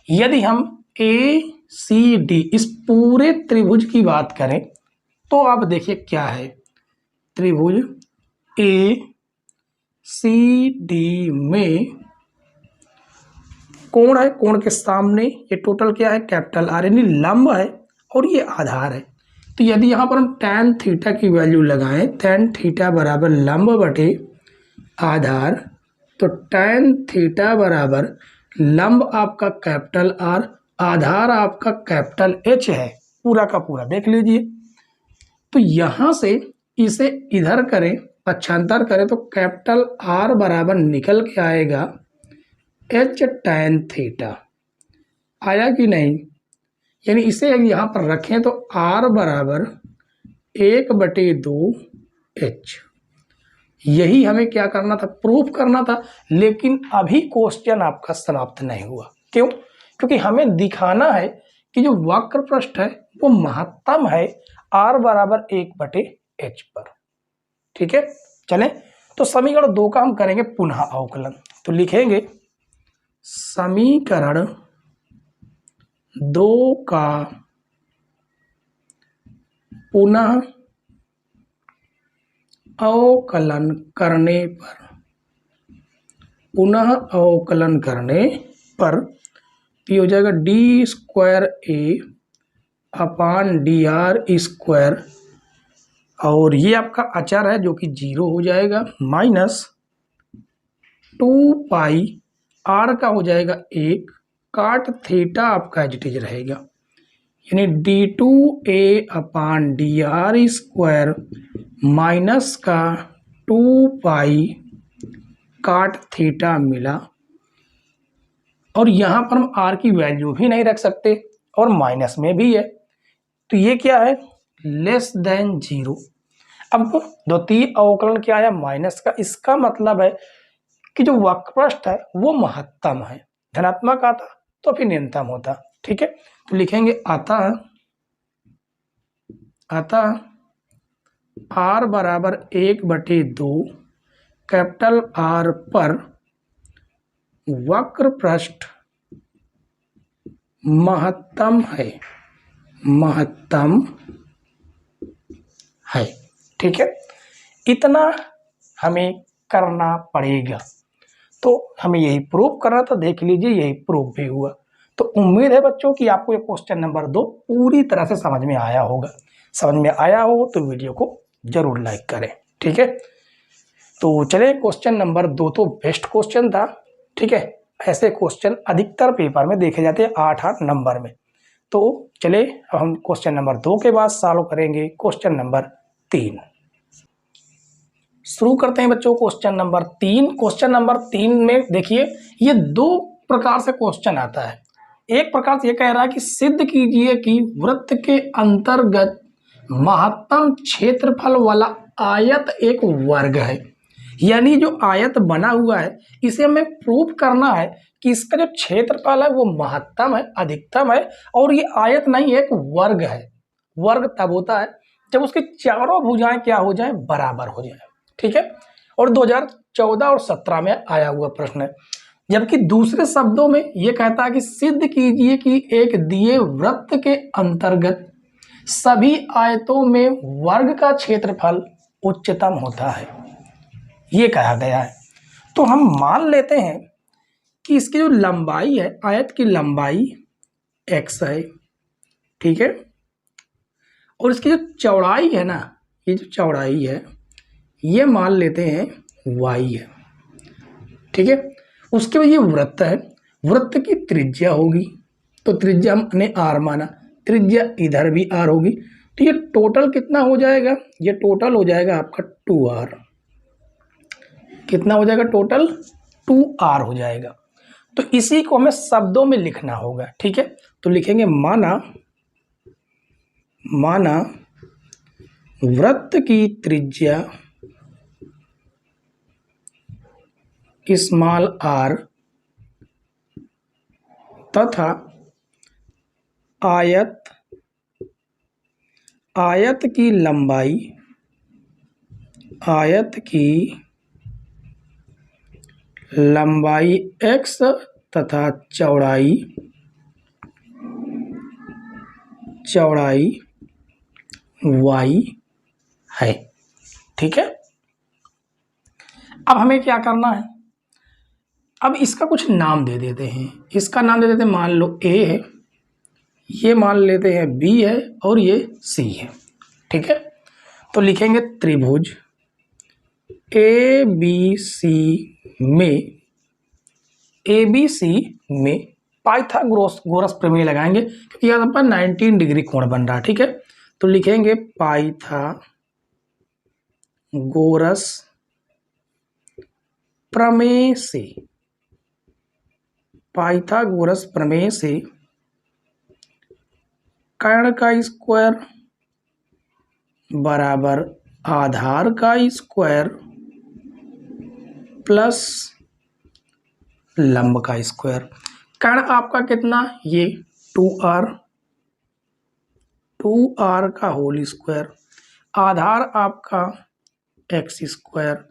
यदि हम ACD इस पूरे त्रिभुज की बात करें तो आप देखिए क्या है, त्रिभुज ACD में कोण है, कोण के सामने ये टोटल क्या है? कैपिटल R, यानी लंब है और ये आधार है। तो यदि यहाँ पर हम tan थीटा की वैल्यू लगाएं, tan थीटा बराबर लंब बटे आधार, तो tan थीटा बराबर लंब आपका कैपिटल R, आधार आपका कैपिटल H है, पूरा का पूरा देख लीजिए। तो यहाँ से इसे इधर करें, पक्षांतर करें, तो कैपिटल R बराबर निकल के आएगा H tan थीटा। आया कि नहीं? यानी इसे यहाँ पर रखें तो R बराबर 1/2 H। यही हमें क्या करना था? प्रूफ करना था। लेकिन अभी क्वेश्चन आपका समाप्त नहीं हुआ। क्यों? क्योंकि हमें दिखाना है कि जो वक्र पृष्ठ है वो महत्तम है R बराबर 1/h पर। ठीक है, चलें तो समीकरण 2 का हम करेंगे पुनः अवकलन। तो लिखेंगे समीकरण 2 का पुनः अवकलन करने पर ये हो जाएगा d² अपान dr², और ये आपका अचर है जो कि 0 हो जाएगा, माइनस 2 पाई r का हो जाएगा 1 काट थीटा आपका एज इट इज रहेगा, यानी d2a अपान dr² माइनस का 2 पाई काट थीटा मिला। और यहाँ पर हम r की वैल्यू भी नहीं रख सकते और माइनस में भी है, तो ये क्या है? Less than 0। अब द्वितीय अवकलन क्या आया? माइनस का। इसका मतलब है कि जो वक्रपृष्ठ है वो महत्तम है, धनात्मक आता तो फिर न्यूनतम होता। ठीक है, तो लिखेंगे अतः r बराबर 1/2 कैपिटल R पर वक्रपृष्ठ महत्तम है। ठीक है, इतना हमें करना पड़ेगा। तो हमें यही प्रूफ करना था, देख लीजिए यही प्रूफ भी हुआ। तो उम्मीद है बच्चों कि आपको ये क्वेश्चन नंबर 2 पूरी तरह से समझ में आया होगा। समझ में आया हो तो वीडियो को जरूर लाइक करें। ठीक है, तो चले क्वेश्चन नंबर 2 तो बेस्ट क्वेश्चन था। ठीक है, ऐसे क्वेश्चन अधिकतर पेपर में देखे जाते हैं 8-8 नंबर में। तो चले अब हम क्वेश्चन नंबर 2 के बाद सॉल्व करेंगे क्वेश्चन नंबर 3। शुरू करते हैं बच्चों क्वेश्चन नंबर 3। क्वेश्चन नंबर 3 में देखिए ये 2 प्रकार से क्वेश्चन आता है। एक प्रकार से ये कह रहा है कि सिद्ध कीजिए कि वृत्त के अंतर्गत महत्तम क्षेत्रफल वाला आयत एक वर्ग है। यानी जो आयत बना हुआ है इसे हमें प्रूव करना है कि इसका जो क्षेत्रफल है वो महत्तम है, अधिकतम है, और ये आयत नहीं एक वर्ग है। वर्ग तब होता है जब उसकी चारों भुजाएं क्या हो जाए, बराबर हो जाए। ठीक है, और 2014 और 17 में आया हुआ प्रश्न है। जबकि दूसरे शब्दों में यह कहता है कि सिद्ध कीजिए कि एक दिए वृत्त के अंतर्गत सभी आयतों में वर्ग का क्षेत्रफल उच्चतम होता है, ये कहा गया है। तो हम मान लेते हैं कि इसकी जो लंबाई है, आयत की लंबाई x है, ठीक है, और इसकी जो चौड़ाई है ना, ये जो चौड़ाई है ये मान लेते हैं y है। ठीक है, उसके बाद ये वृत्त है, वृत्त की त्रिज्या होगी, तो त्रिज्या हमने r माना, त्रिज्या इधर भी r होगी, तो ये टोटल कितना हो जाएगा, ये टोटल हो जाएगा आपका 2r। कितना हो जाएगा टोटल, 2r हो जाएगा। तो इसी को हमें शब्दों में लिखना होगा। ठीक है, तो लिखेंगे माना वृत्त की त्रिज्या स्मॉल r तथा आयत की लंबाई x तथा चौड़ाई y है। ठीक है, अब हमें क्या करना है, अब इसका कुछ नाम दे देते हैं। इसका नाम दे देते हैं, मान लो a है, ये मान लेते हैं b है, और ये c है। ठीक है, तो लिखेंगे त्रिभुज ABC में पाइथागोरस प्रमेय लगाएंगे, क्योंकि यहाँ पर 19 डिग्री कोण बन रहा है। ठीक है, तो लिखेंगे पाइथागोरस प्रमेय से कर्ण का स्क्वायर बराबर आधार का स्क्वायर प्लस लंब का स्क्वायर। कर्ण आपका कितना, ये 2r का होल स्क्वायर, आधार आपका x स्क्वायर,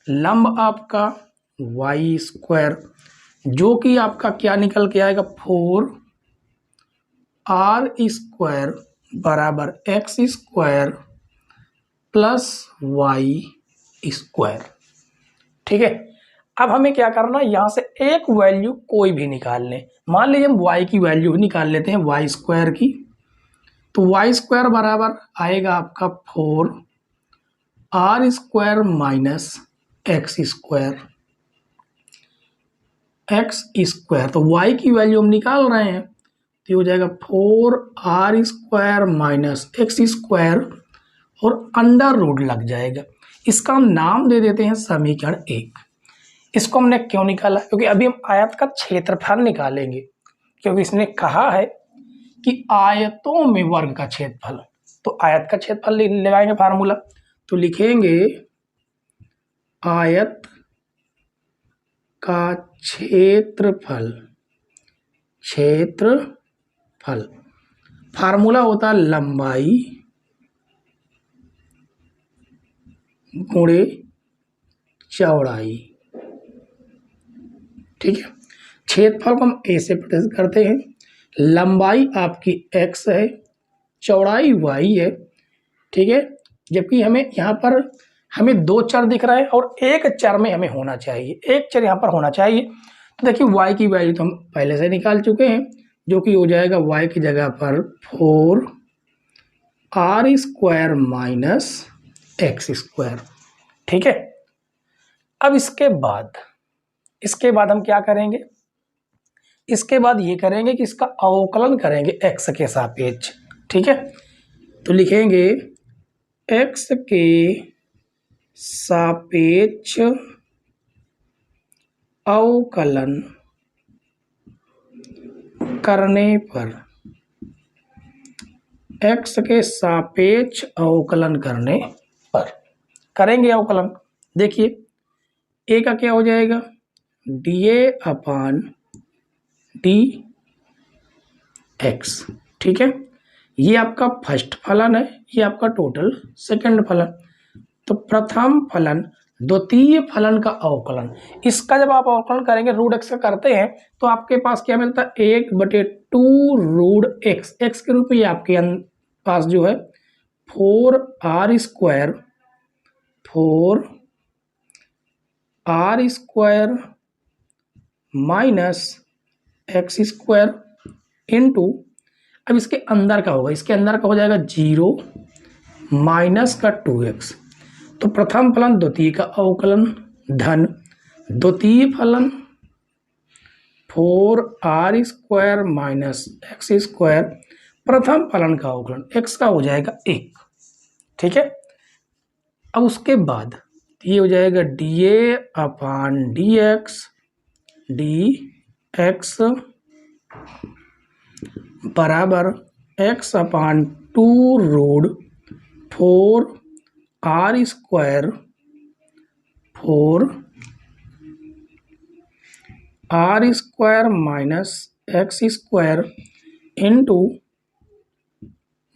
लंब आपका y स्क्वायर, जो कि आपका क्या निकल के आएगा, 4r स्क्वायर बराबर x square plus y square. ठीक है, अब हमें क्या करना है, यहां से एक वैल्यू कोई भी निकाल लें। मान लीजिए हम y की वैल्यू निकाल लेते हैं, y स्क्वायर की, तो y स्क्वायर बराबर आएगा आपका 4r square minus x square, तो y की वैल्यू हम निकाल रहे हैं, तो ये हो जाएगा 4r square minus x square, और अंडर रूट लग जाएगा। इसका हम नाम दे देते हैं समीकरण 1। इसको हमने क्यों निकाला, क्योंकि अभी हम आयत का क्षेत्रफल निकालेंगे, क्योंकि इसने कहा है कि आयतों में वर्ग का क्षेत्रफल। तो आयत का क्षेत्रफल लगाएंगे फार्मूला, तो लिखेंगे आयत का क्षेत्रफल फार्मूला होता है लंबाई गुणे चौड़ाई। ठीक है, क्षेत्रफल को हम a से प्रदर्शित करते हैं, लंबाई आपकी x है, चौड़ाई y है। ठीक है, जबकि हमें यहाँ पर हमें दो चर दिख रहे हैं और एक चर में हमें होना चाहिए, एक चर यहाँ पर होना चाहिए। तो देखिए y की वैल्यू तो हम पहले से निकाल चुके हैं, जो कि हो जाएगा y की जगह पर 4r square minus x square. ठीक है, अब इसके बाद हम क्या करेंगे, इसके बाद ये करेंगे कि इसका अवकलन करेंगे x के सापेक्ष। ठीक है, तो लिखेंगे x के सापेक्ष अवकलन करने पर, x के सापेक्ष अवकलन करने पर करेंगे अवकलन। देखिए a का क्या हो जाएगा, dA/dx, ठीक है। ये आपका फर्स्ट फलन है, ये आपका टोटल सेकंड फलन। तो प्रथम फलन द्वितीय फलन का अवकलन, इसका जब आप अवकलन करेंगे रूट एक्स का करते हैं तो आपके पास क्या मिलता है, 1/2 रूट एक्स, एक्स के रूप में ये आपके पास जो है 4r² माइनस x² इंटू, अब इसके अंदर का होगा, इसके अंदर का हो जाएगा 0 माइनस का 2x। तो प्रथम फलन द्वितीय का अवकलन धन द्वितीय फलन 4r² माइनस x², प्रथम फलन का अवकलन x का हो जाएगा 1, ठीक है। अब उसके बाद ये हो जाएगा dA/dx बराबर x/2 root 4r² minus x² into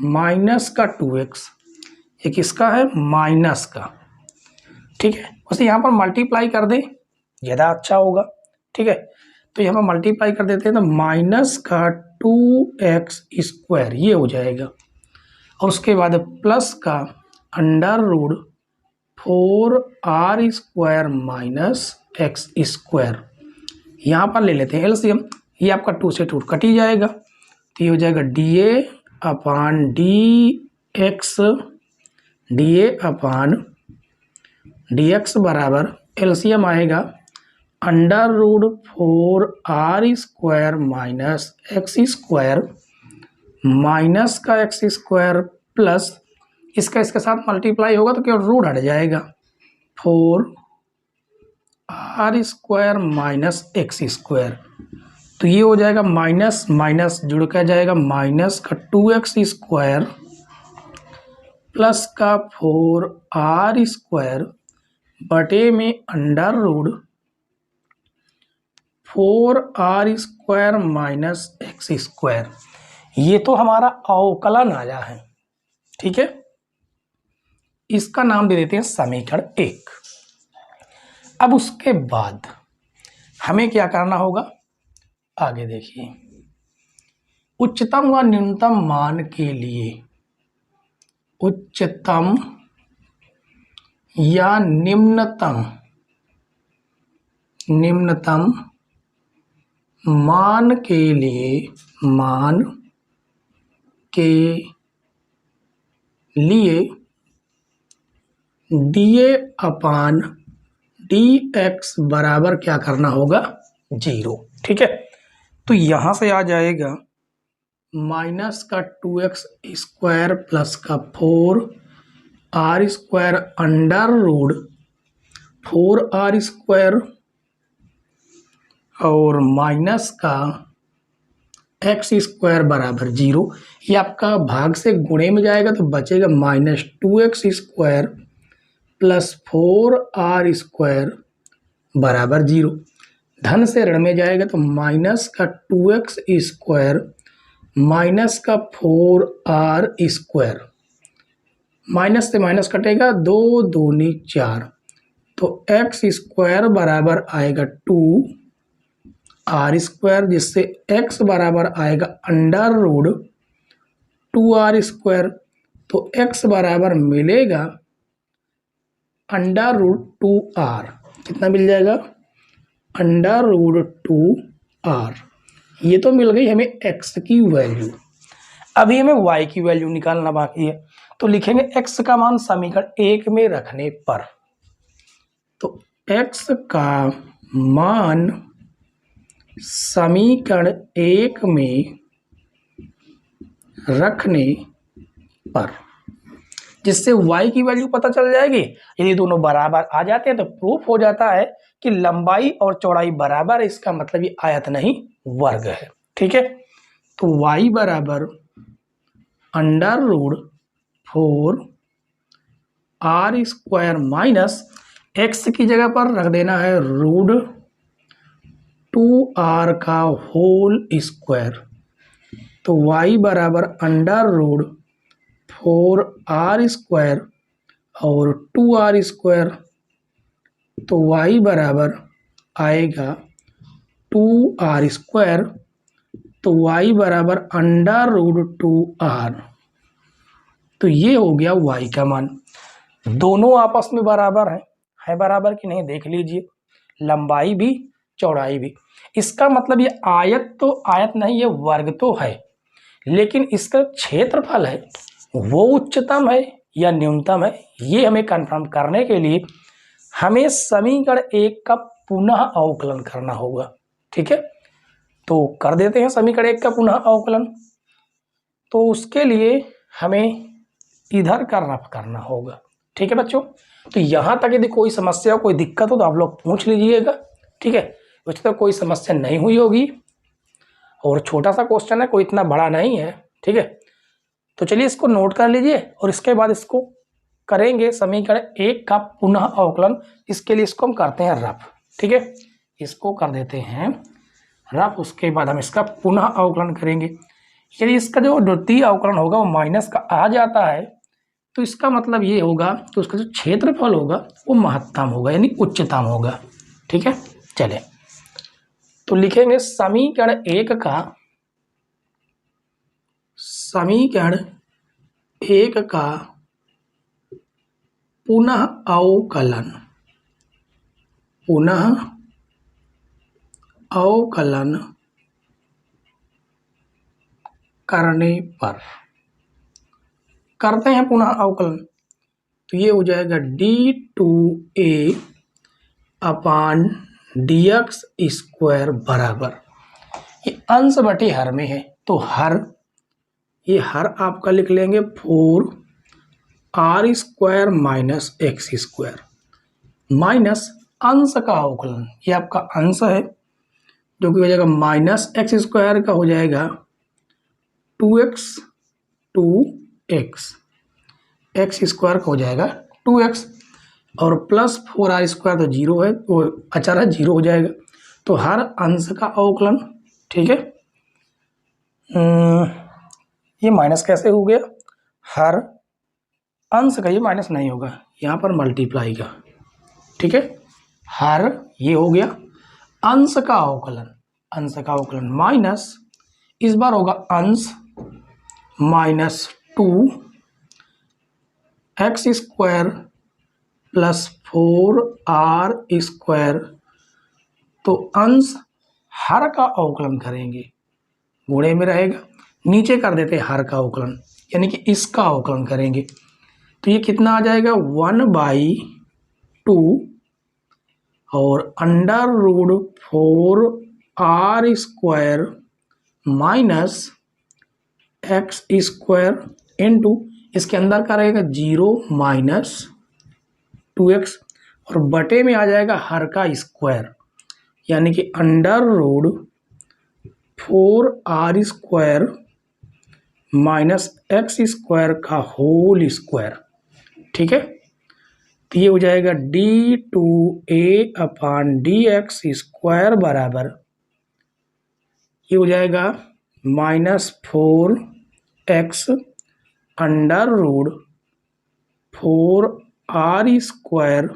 minus का 2x, ये किसका है, माइनस का, ठीक है। उसे यहाँ पर मल्टीप्लाई कर दें ज़्यादा अच्छा होगा, ठीक है। तो यहाँ पर मल्टीप्लाई कर देते हैं तो माइनस का 2x² ये हो जाएगा, और उसके बाद प्लस का under root 4r² minus x², यहाँ पर ले लेते हैं एलसीएम, ये आपका 2 से 2 कट ही जाएगा। तो ये हो जाएगा dA/dx बराबर एलसीएम आएगा under root 4r² minus x² minus का x² प्लस इसका इसके साथ मल्टीप्लाई होगा तो केवल रूट हट जाएगा, 4r² माइनस x²। तो ये हो जाएगा माइनस माइनस जुड़ कर जाएगा, माइनस का 2x² प्लस का 4r² बटे में under root 4r² minus x²। ये तो हमारा अवकलन आया है, ठीक है। इसका नाम दे देते हैं समीकरण 1। अब उसके बाद हमें क्या करना होगा, आगे देखिए, उच्चतम व न्यूनतम मान के लिए उच्चतम या निम्नतम मान के लिए dA/dx बराबर क्या करना होगा, 0, ठीक है। तो यहाँ से आ जाएगा माइनस का 2x² प्लस का 4r² अंडर रूट 4r² और माइनस का x² बराबर 0। ये आपका भाग से गुणे में जाएगा तो बचेगा माइनस 2x² प्लस 4r² बराबर 0। धन से ऋण में जाएगा तो माइनस का 2x² माइनस का 4r², माइनस से माइनस कटेगा, 2 दूनी 4, तो x² बराबर आएगा 2r², जिससे x बराबर आएगा अंडर रूट 2r²। तो x बराबर मिलेगा अंडर रूट 2r, कितना मिल जाएगा, अंडर रूट 2r। ये तो मिल गई हमें x की वैल्यू। अभी हमें y की वैल्यू निकालना बाकी है, तो लिखेंगे x का मान समीकरण 1 में रखने पर, तो x का मान समीकरण 1 में रखने पर, जिससे y की वैल्यू पता चल जाएगी। यदि दोनों बराबर आ जाते हैं तो प्रूफ हो जाता है कि लंबाई और चौड़ाई बराबर है, इसका मतलब ये आयत नहीं वर्ग है, ठीक है। तो y बराबर under root 4r² minus x की जगह पर रख देना है रूट 2r का होल स्क्वायर। तो y बराबर अंडर रूट 4r² और 2r², तो y बराबर आएगा 2r², तो y बराबर अंडर रूट 2r। तो ये हो गया y का मान। दोनों आपस में बराबर है बराबर कि नहीं देख लीजिए, लंबाई भी चौड़ाई भी। इसका मतलब ये आयत तो आयत नहीं, ये वर्ग तो है, लेकिन इसका क्षेत्रफल है वो उच्चतम है या न्यूनतम है, ये हमें कंफर्म करने के लिए हमें समीकरण 1 का पुनः अवकलन करना होगा। ठीक है, तो कर देते हैं समीकरण 1 का पुनः अवकलन। तो उसके लिए हमें इधर का रफ करना होगा। ठीक है बच्चों, तो यहाँ तक यदि कोई समस्या कोई दिक्कत हो तो आप लोग पूछ लीजिएगा। ठीक है, वैसे तो कोई समस्या नहीं हुई होगी और छोटा सा क्वेश्चन है, कोई इतना बड़ा नहीं है। ठीक है, तो चलिए इसको नोट कर लीजिए और इसके बाद इसको करेंगे समीकरण 1 का पुनः अवकलन। इसके लिए इसको हम करते हैं रफ। ठीक है, इसको कर देते हैं रफ, उसके बाद हम इसका पुनः अवकलन करेंगे। यदि इसका जो द्वितीय अवकलन होगा वो माइनस का आ जाता है तो इसका मतलब ये होगा कि उसका जो क्षेत्रफल होगा वो महत्तम होगा यानी उच्चतम होगा। ठीक है, चले तो लिखेंगे समीकरण 1 का पुनः अवकलन करने पर करते हैं पुनः अवकलन, तो ये हो जाएगा d2a अपान dx² बराबर, ये अंश बटे हर में है तो हर, ये हर आपका लिख लेंगे 4r² माइनस x² माइनस अंश का अवकलन, ये आपका अंश है जो कि हो जाएगा माइनस x² का हो जाएगा 2x x² का हो जाएगा 2x और प्लस 4r² तो जीरो है, वो अचर है, जीरो हो जाएगा। तो हर अंश का अवकलन। ठीक है, ये माइनस कैसे हो गया, हर अंश का, ये माइनस नहीं होगा यहाँ पर मल्टीप्लाई का। ठीक है, हर ये हो गया अंश का अवकलन माइनस, इस बार होगा अंश माइनस 2x² प्लस 4r², तो अंश हर का अवकलन करेंगे, गुणे में रहेगा, नीचे कर देते हैं हर का अवकलन यानी कि इसका अवकलन करेंगे। तो ये कितना आ जाएगा 1/2 और under root 4r² minus x² into, इसके अंदर का रहेगा 0 माइनस 2x और बटे में आ जाएगा हर का स्क्वायर यानी कि under root 4r² minus x² का होल स्क्वायर। ठीक है, तो ये हो जाएगा d2a अपान dx² बराबर, ये हो जाएगा minus 4x under root 4r²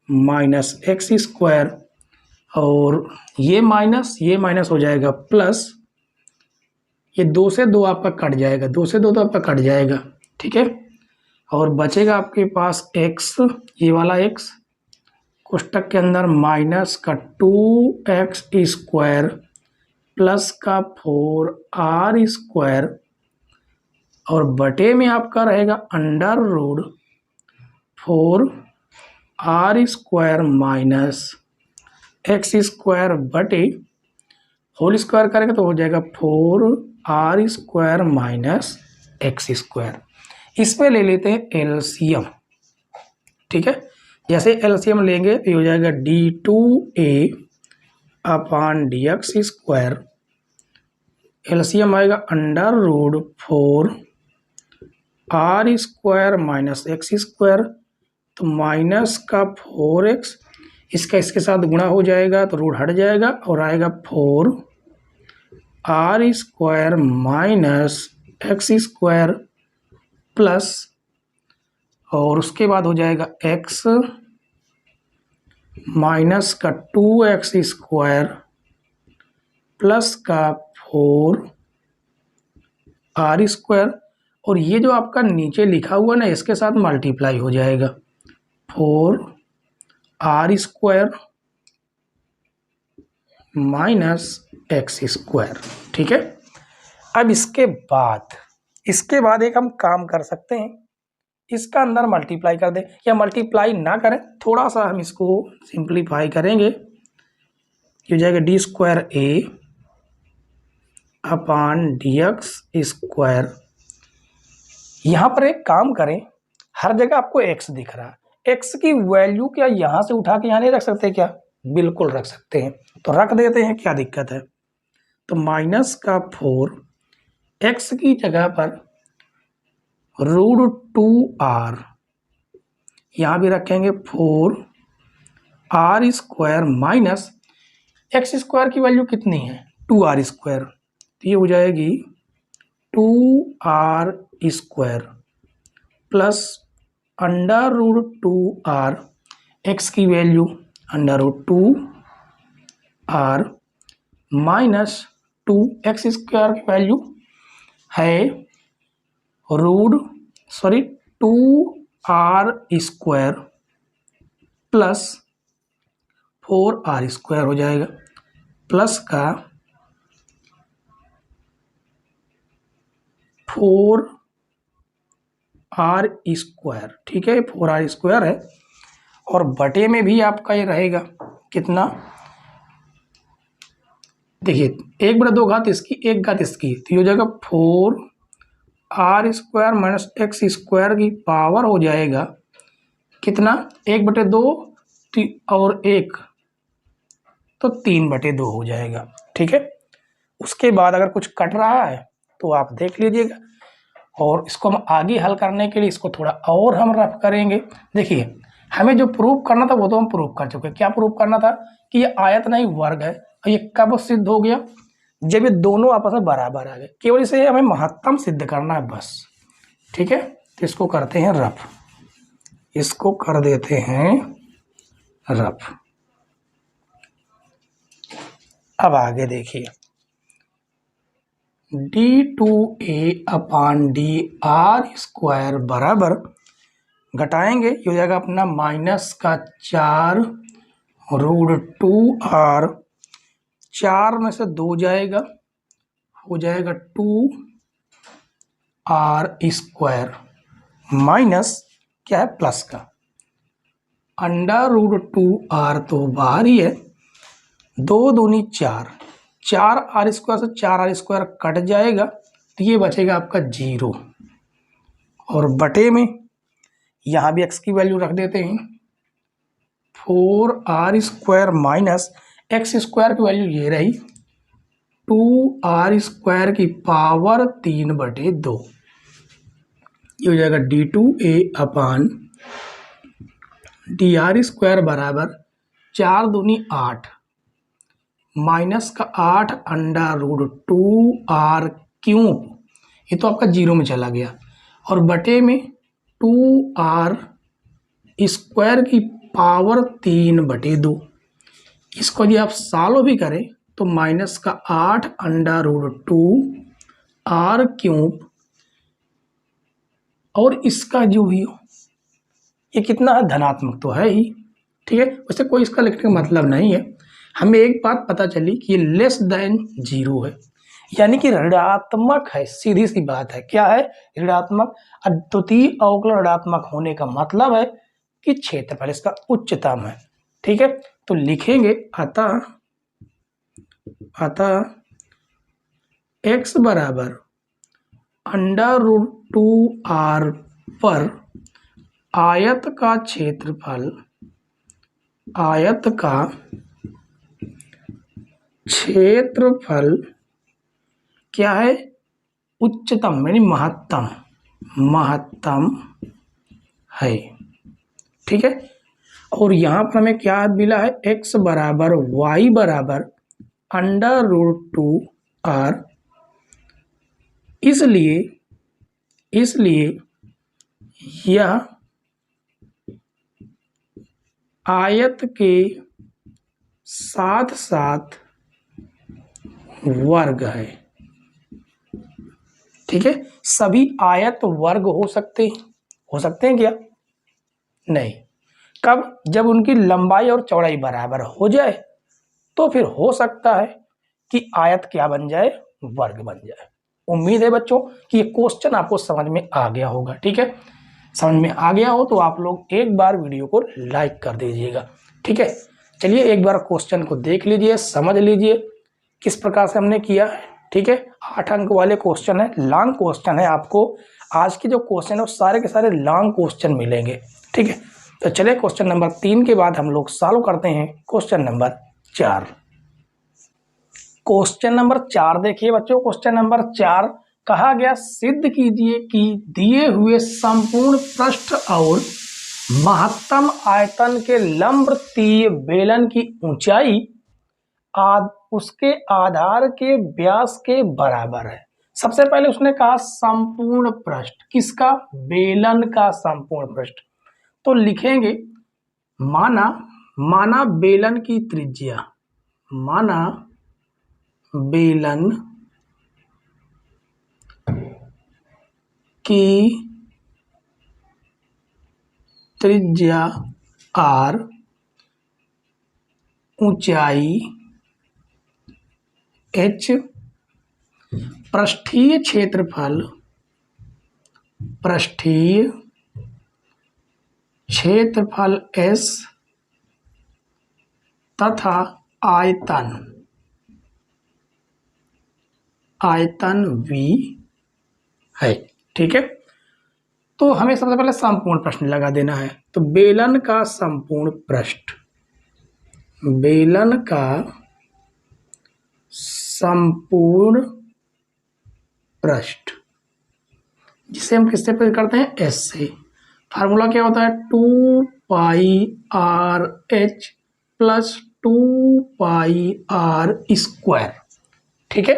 minus x² और ये माइनस हो जाएगा प्लस, ये 2 से 2 आपका कट जाएगा, 2 से 2 तो आपका कट जाएगा। ठीक है, और बचेगा आपके पास x, ये वाला x कोष्टक के अंदर माइनस का 2x² प्लस का 4r² और बटे में आपका रहेगा under root 4r² minus x² बटे होल स्क्वायर करेंगे तो हो जाएगा 4r² माइनस x²। इसमें ले लेते हैं एलसीएम। ठीक है, जैसे एलसीएम लेंगे तो हो जाएगा d2a अपान dx² एलसीएम आएगा √4 r² माइनस x², तो माइनस का 4x, इसका इसके साथ गुणा हो जाएगा तो रूट हट जाएगा और आएगा 4r² माइनस x² प्लस, और उसके बाद हो जाएगा x माइनस का 2x² प्लस का 4r², और ये जो आपका नीचे लिखा हुआ ना इसके साथ मल्टीप्लाई हो जाएगा 4r² माइनस x²। ठीक है। अब इसके बाद एक हम काम कर सकते हैं, इसका अंदर मल्टीप्लाई कर दें, या मल्टीप्लाई ना करें, थोड़ा सा हम इसको सिंप्लीफाई करेंगे। ये हो जाएगा d² अपॉन dx²। यहाँ पर एक काम करें, हर जगह आपको x दिख रहा है, x की वैल्यू क्या यहाँ से उठा के यहाँ नहीं रख सकते क्या? बिल्कुल रख सकते हैं, तो रख देते हैं, क्या दिक्कत है। तो माइनस का 4, x की जगह पर √2r, यहाँ भी रखेंगे 4r² माइनस x² की वैल्यू कितनी है? 2r², तो ये हो जाएगी 2r² प्लस √2r, x की वैल्यू √2r माइनस 2x² की वैल्यू है 2r² प्लस 4r² हो जाएगा, प्लस का 4r²। ठीक है, 4r² है, और बटे में भी आपका ये रहेगा कितना? देखिए 1/2 घात इसकी, 1 घात इसकी, तो ये हो जाएगा 4r² माइनस x² की पावर हो जाएगा कितना? 1/2 और 1, तो 3/2 हो जाएगा। ठीक है। उसके बाद अगर कुछ कट रहा है तो आप देख लीजिएगा, और इसको हम आगे हल करने के लिए इसको थोड़ा और हम रफ करेंगे। देखिए हमें जो प्रूव करना था वो तो हम प्रूव कर चुके। क्या प्रूव करना था? कि ये आयत नहीं वर्ग है, और ये कब सिद्ध हो गया? जब ये दोनों आपस में बराबर आ गए। केवल इसे हमें महत्तम सिद्ध करना है बस। ठीक है, तो इसको करते हैं रफ, इसको कर देते हैं रफ। अब आगे देखिए, d2a अपॉन dr² बराबर, घटाएंगे, ये हो जाएगा अपना माइनस का 4 √2r, 4 में से 2 जाएगा, हो जाएगा 2r² माइनस क्या है? प्लस का √2r तो बाहर ही है, 2 दूनी 4, 4r² से 4r² कट जाएगा, तो ये बचेगा आपका 0, और बटे में यहाँ भी x की वैल्यू रख देते हैं, 4r² माइनस x² की वैल्यू ये रही 2r² की पावर 3/2, ये हो जाएगा d2a अपॉन dr² बराबर 4 दूनी 8 माइनस का 8 √2r³, ये तो आपका 0 में चला गया, और बटे में 2r² की पावर 3/2। इसको यदि आप सॉल्व भी करें तो माइनस का 8 √2r³, और इसका जो भी हो ये कितना है? धनात्मक तो है ही। ठीक है, वैसे कोई इसका लिखने का मतलब नहीं है। हमें एक बात पता चली कि ये लेस देन 0 है, यानी कि ऋणात्मक है। सीधी सी बात है, क्या है? ऋणात्मक। द्वितीय अवकलन ऋणात्मक होने का मतलब है कि क्षेत्रफल इसका उच्चतम है। ठीक है, तो लिखेंगे अतः x बराबर √2r पर आयत का क्षेत्रफल क्या है, उच्चतम यानी महत्तम, महत्तम है। ठीक है, और यहाँ पर हमें क्या मिला है, x बराबर y बराबर √2r। इसलिए यह आयत के साथ साथ वर्ग है। ठीक है, सभी आयत वर्ग हो सकते हैं क्या? नहीं। कब? जब उनकी लंबाई और चौड़ाई बराबर हो जाए तो फिर हो सकता है कि आयत क्या बन जाए, वर्ग बन जाए। उम्मीद है बच्चों कि ये क्वेश्चन आपको समझ में आ गया होगा। ठीक है, समझ में आ गया हो तो आप लोग एक बार वीडियो को लाइक कर दीजिएगा। ठीक है, चलिए एक बार क्वेश्चन को देख लीजिए, समझ लीजिए किस प्रकार से हमने किया है। ठीक है, 8 अंक वाले क्वेश्चन है, लॉन्ग क्वेश्चन है। आपको आज के जो क्वेश्चन है वो सारे के सारे लॉन्ग क्वेश्चन मिलेंगे। ठीक है, तो चलिए क्वेश्चन नंबर 3 के बाद हम लोग सॉल्व करते हैं क्वेश्चन नंबर 4। क्वेश्चन नंबर 4 देखिए बच्चों, क्वेश्चन नंबर 4 कहा गया, सिद्ध कीजिए कि दिए हुए संपूर्ण पृष्ठ और महत्तम आयतन के लंबवृत्तीय बेलन की ऊंचाई उसके आधार के व्यास के बराबर है। सबसे पहले उसने कहा संपूर्ण पृष्ठ, किसका? बेलन का संपूर्ण पृष्ठ। तो लिखेंगे माना बेलन की त्रिज्या, माना बेलन की त्रिज्या r, ऊंचाई h, पृष्ठीय क्षेत्रफल s तथा आयतन v है। ठीक है, तो हमें सबसे पहले संपूर्ण प्रश्न लगा देना है। तो बेलन का संपूर्ण पृष्ठ, बेलन का संपूर्ण पृष्ठ जिसे हम किससे प्रकट करते हैं? s से। फार्मूला क्या होता है? 2πrh plus 2πr²। ठीक है,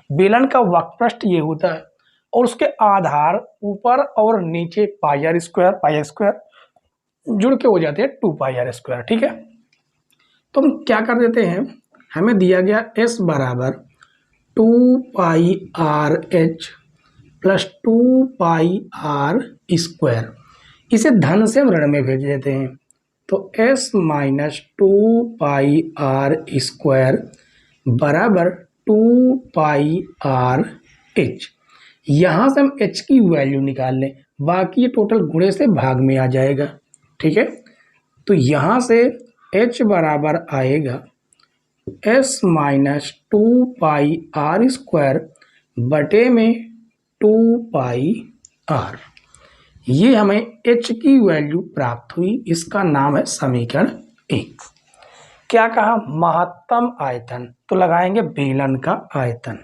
बेलन का वक्रपृष्ठ ये होता है और उसके आधार ऊपर और नीचे πr² जुड़ के हो जाते हैं 2πr²। ठीक है, तो हम क्या कर देते हैं, हमें दिया गया s बराबर 2πrh प्लस 2πr², इसे धन से हम ऋण में भेज देते हैं। तो s माइनस 2πr² बराबर 2πrh। यहाँ से हम h की वैल्यू निकाल लें, बाकी ये टोटल गुणे से भाग में आ जाएगा। ठीक है, तो यहाँ से h बराबर आएगा s माइनस 2πr² बटे में 2πr। ये हमें h की वैल्यू प्राप्त हुई, इसका नाम है समीकरण 1। क्या कहा? महत्तम आयतन, तो लगाएंगे बेलन का आयतन।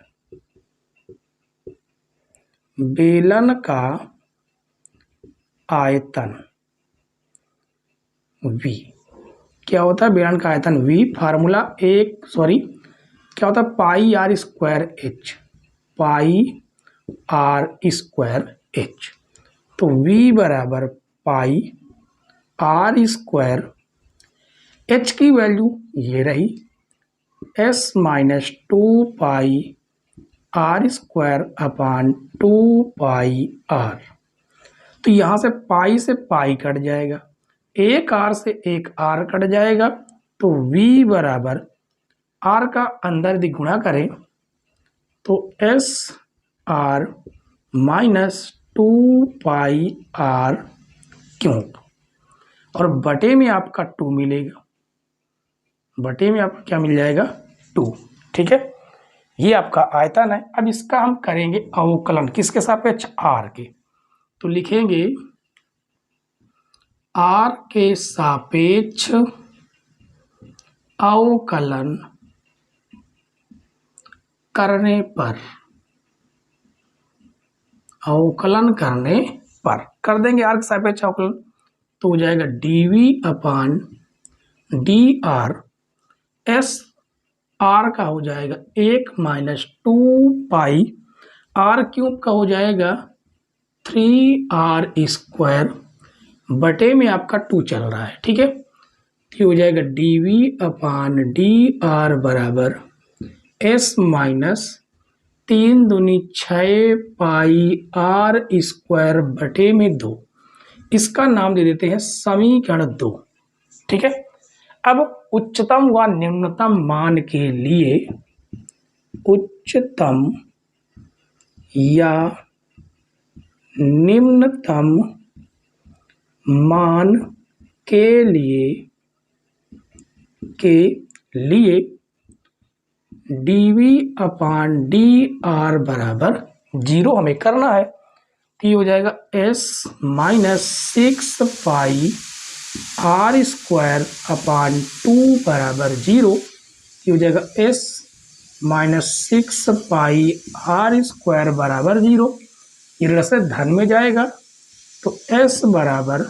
बेलन का आयतन v क्या होता है? बेलन का आयतन v फार्मूला क्या होता है? πr²h, πr²h। तो v बराबर πr², h की वैल्यू ये रही s माइनस 2πr² अपान 2πr। तो यहाँ से पाई से पाई कट जाएगा, एक r से एक r कट जाएगा। तो v बराबर r का अंदर यदि गुणा करें तो s r minus 2πr cube, और बटे में आपका 2 मिलेगा, बटे में आपका क्या मिल जाएगा? 2। ठीक है, ये आपका आयतन है। अब इसका हम करेंगे अवकलन, किसके सापेक्ष? r के। तो लिखेंगे r के सापेक्ष अवकलन करने पर अवकलन करने पर कर देंगे आर के सापेक्ष अवकलन, तो हो जाएगा dv अपान dr, एस आर का हो जाएगा 1 माइनस 2 पाई, आर क्यूब का हो जाएगा 3r स्क्वायर, बटे में आपका 2 चल रहा है, ठीक है। तो हो जाएगा dv अपान dr बराबर s माइनस 3 दूनी 6 पाई r स्क्वायर बटे में 2। इसका नाम दे देते हैं समीकरण 2, ठीक है। अब उच्चतम व निम्नतम मान के लिए उच्चतम या निम्नतम मान के लिए dv अपान dr बराबर 0 हमें करना है। तो ये हो जाएगा s माइनस 6 पाई r स्क्वायर अपान 2 बराबर 0। ये हो जाएगा s माइनस 6 पाई r स्क्वायर बराबर 0। ये ऋण से धन में जाएगा, तो s बराबर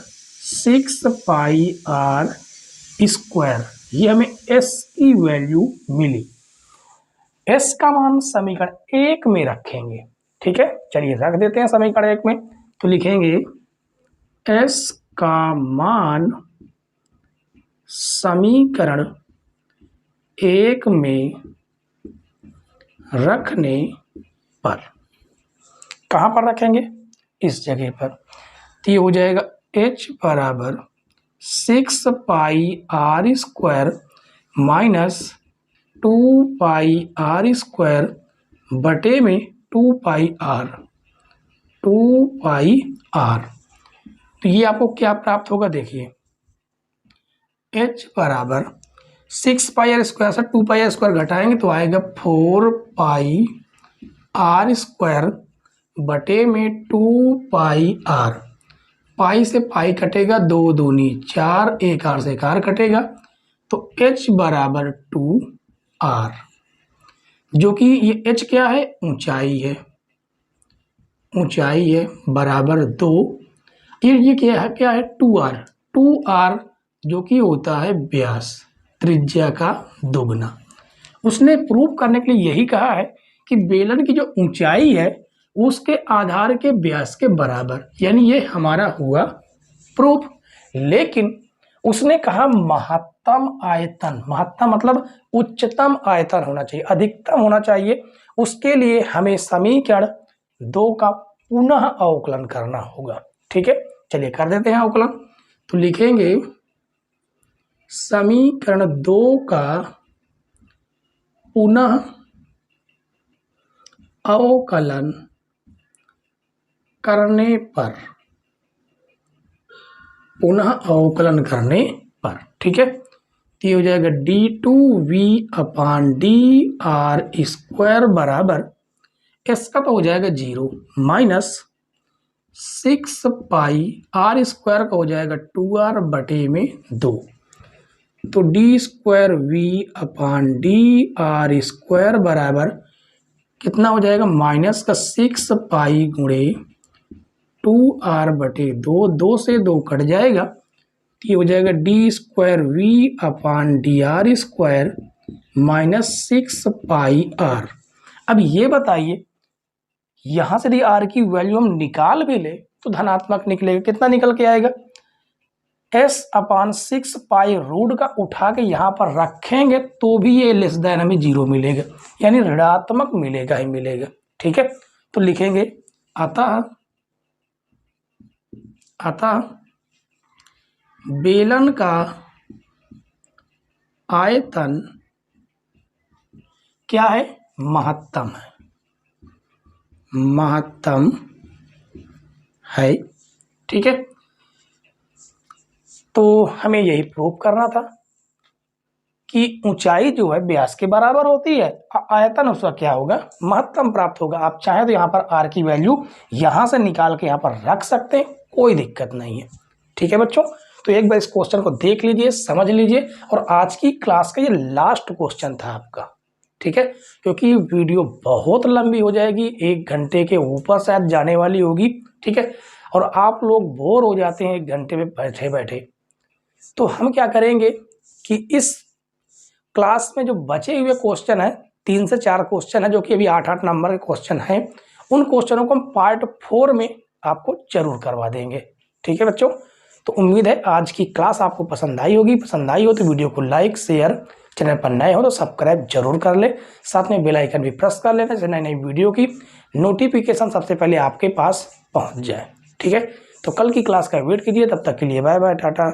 6 पाई r स्क्वायर, ये हमें s की वैल्यू मिली। s का मान समीकरण 1 में रखेंगे, ठीक है। चलिए रख देते हैं समीकरण 1 में, तो लिखेंगे s का मान समीकरण 1 में रखने पर, कहाँ पर रखेंगे, इस जगह पर। तो ये हो जाएगा h बराबर 6 पाई r स्क्वायर माइनस 2 पाई r स्क्वायर बटे में 2 पाई r। तो ये आपको क्या प्राप्त होगा, देखिए h बराबर 6 पाई r स्क्वायर से 2 पाई r स्क्वायर घटाएंगे तो आएगा 4 पाई r स्क्वायर बटे में 2 पाई r। पाई से पाई कटेगा, 2 दूनी 4, 1 r से 1 r कटेगा, तो h बराबर 2r, जो कि ये h क्या है, ऊंचाई है, बराबर 2। ये क्या है 2r जो कि होता है व्यास, त्रिज्या का दोगुना। उसने प्रूव करने के लिए यही कहा है कि बेलन की जो ऊंचाई है उसके आधार के व्यास के बराबर, यानी ये हमारा हुआ प्रूफ। लेकिन उसने कहा महत्तम आयतन, महत्तम मतलब उच्चतम आयतन होना चाहिए, अधिकतम होना चाहिए। उसके लिए हमें समीकरण 2 का पुनः अवकलन करना होगा, ठीक है। चलिए कर देते हैं अवकलन, तो लिखेंगे समीकरण 2 का पुनः अवकलन करने पर, ठीक है। तो ये हो जाएगा d2v अपान dr स्क्वायर बराबर s का तो हो जाएगा 0 माइनस 6 पाई r स्क्वायर का हो जाएगा 2r बटे में 2। तो D square V upon dr square बराबर कितना हो जाएगा, माइनस का 6 पाई गुणे 2r बटे 2, 2 से 2 कट जाएगा, तो ये हो जाएगा D square V upon dr square minus 6 पाई r। अब ये बताइए, यहाँ से यदि r की वैल्यू हम निकाल भी ले तो धनात्मक निकलेगा, कितना निकल के आएगा, s अपान 6 पाई रूट का उठा के यहाँ पर रखेंगे तो भी ये लेस देन हमें 0 मिलेगा, यानी ऋणात्मक मिलेगा ही मिलेगा, ठीक है। तो लिखेंगे अतः बेलन का आयतन क्या है, महत्तम है, ठीक है। तो हमें यही प्रूव करना था कि ऊंचाई जो है व्यास के बराबर होती है, आयतन उसका क्या होगा, महत्तम प्राप्त होगा। आप चाहे तो यहाँ पर r की वैल्यू यहाँ से निकाल के यहाँ पर रख सकते हैं, कोई दिक्कत नहीं है, ठीक है बच्चों। तो एक बार इस क्वेश्चन को देख लीजिए, समझ लीजिए, और आज की क्लास का ये लास्ट क्वेश्चन था आपका, ठीक है, क्योंकि ये वीडियो बहुत लंबी हो जाएगी, 1 घंटे के ऊपर शायद जाने वाली होगी। ठीक है, और आप लोग बोर हो जाते हैं 1 घंटे में बैठे बैठे। तो हम क्या करेंगे कि इस क्लास में जो बचे हुए क्वेश्चन है, 3 से 4 क्वेश्चन है जो कि अभी 8-8 नंबर के क्वेश्चन हैं, उन क्वेश्चनों को हम पार्ट 4 में आपको जरूर करवा देंगे। ठीक है बच्चों, तो उम्मीद है आज की क्लास आपको पसंद आई होगी। पसंद आई हो तो वीडियो को लाइक शेयर, चैनल पर नए हो तो सब्सक्राइब जरूर कर ले, साथ में बेल आइकन भी प्रेस कर लेना जिससे नई नई वीडियो की नोटिफिकेशन सबसे पहले आपके पास पहुंच जाए। ठीक है, तो कल की क्लास का वेट कीजिए, तब तक के लिए बाय बाय, टाटा।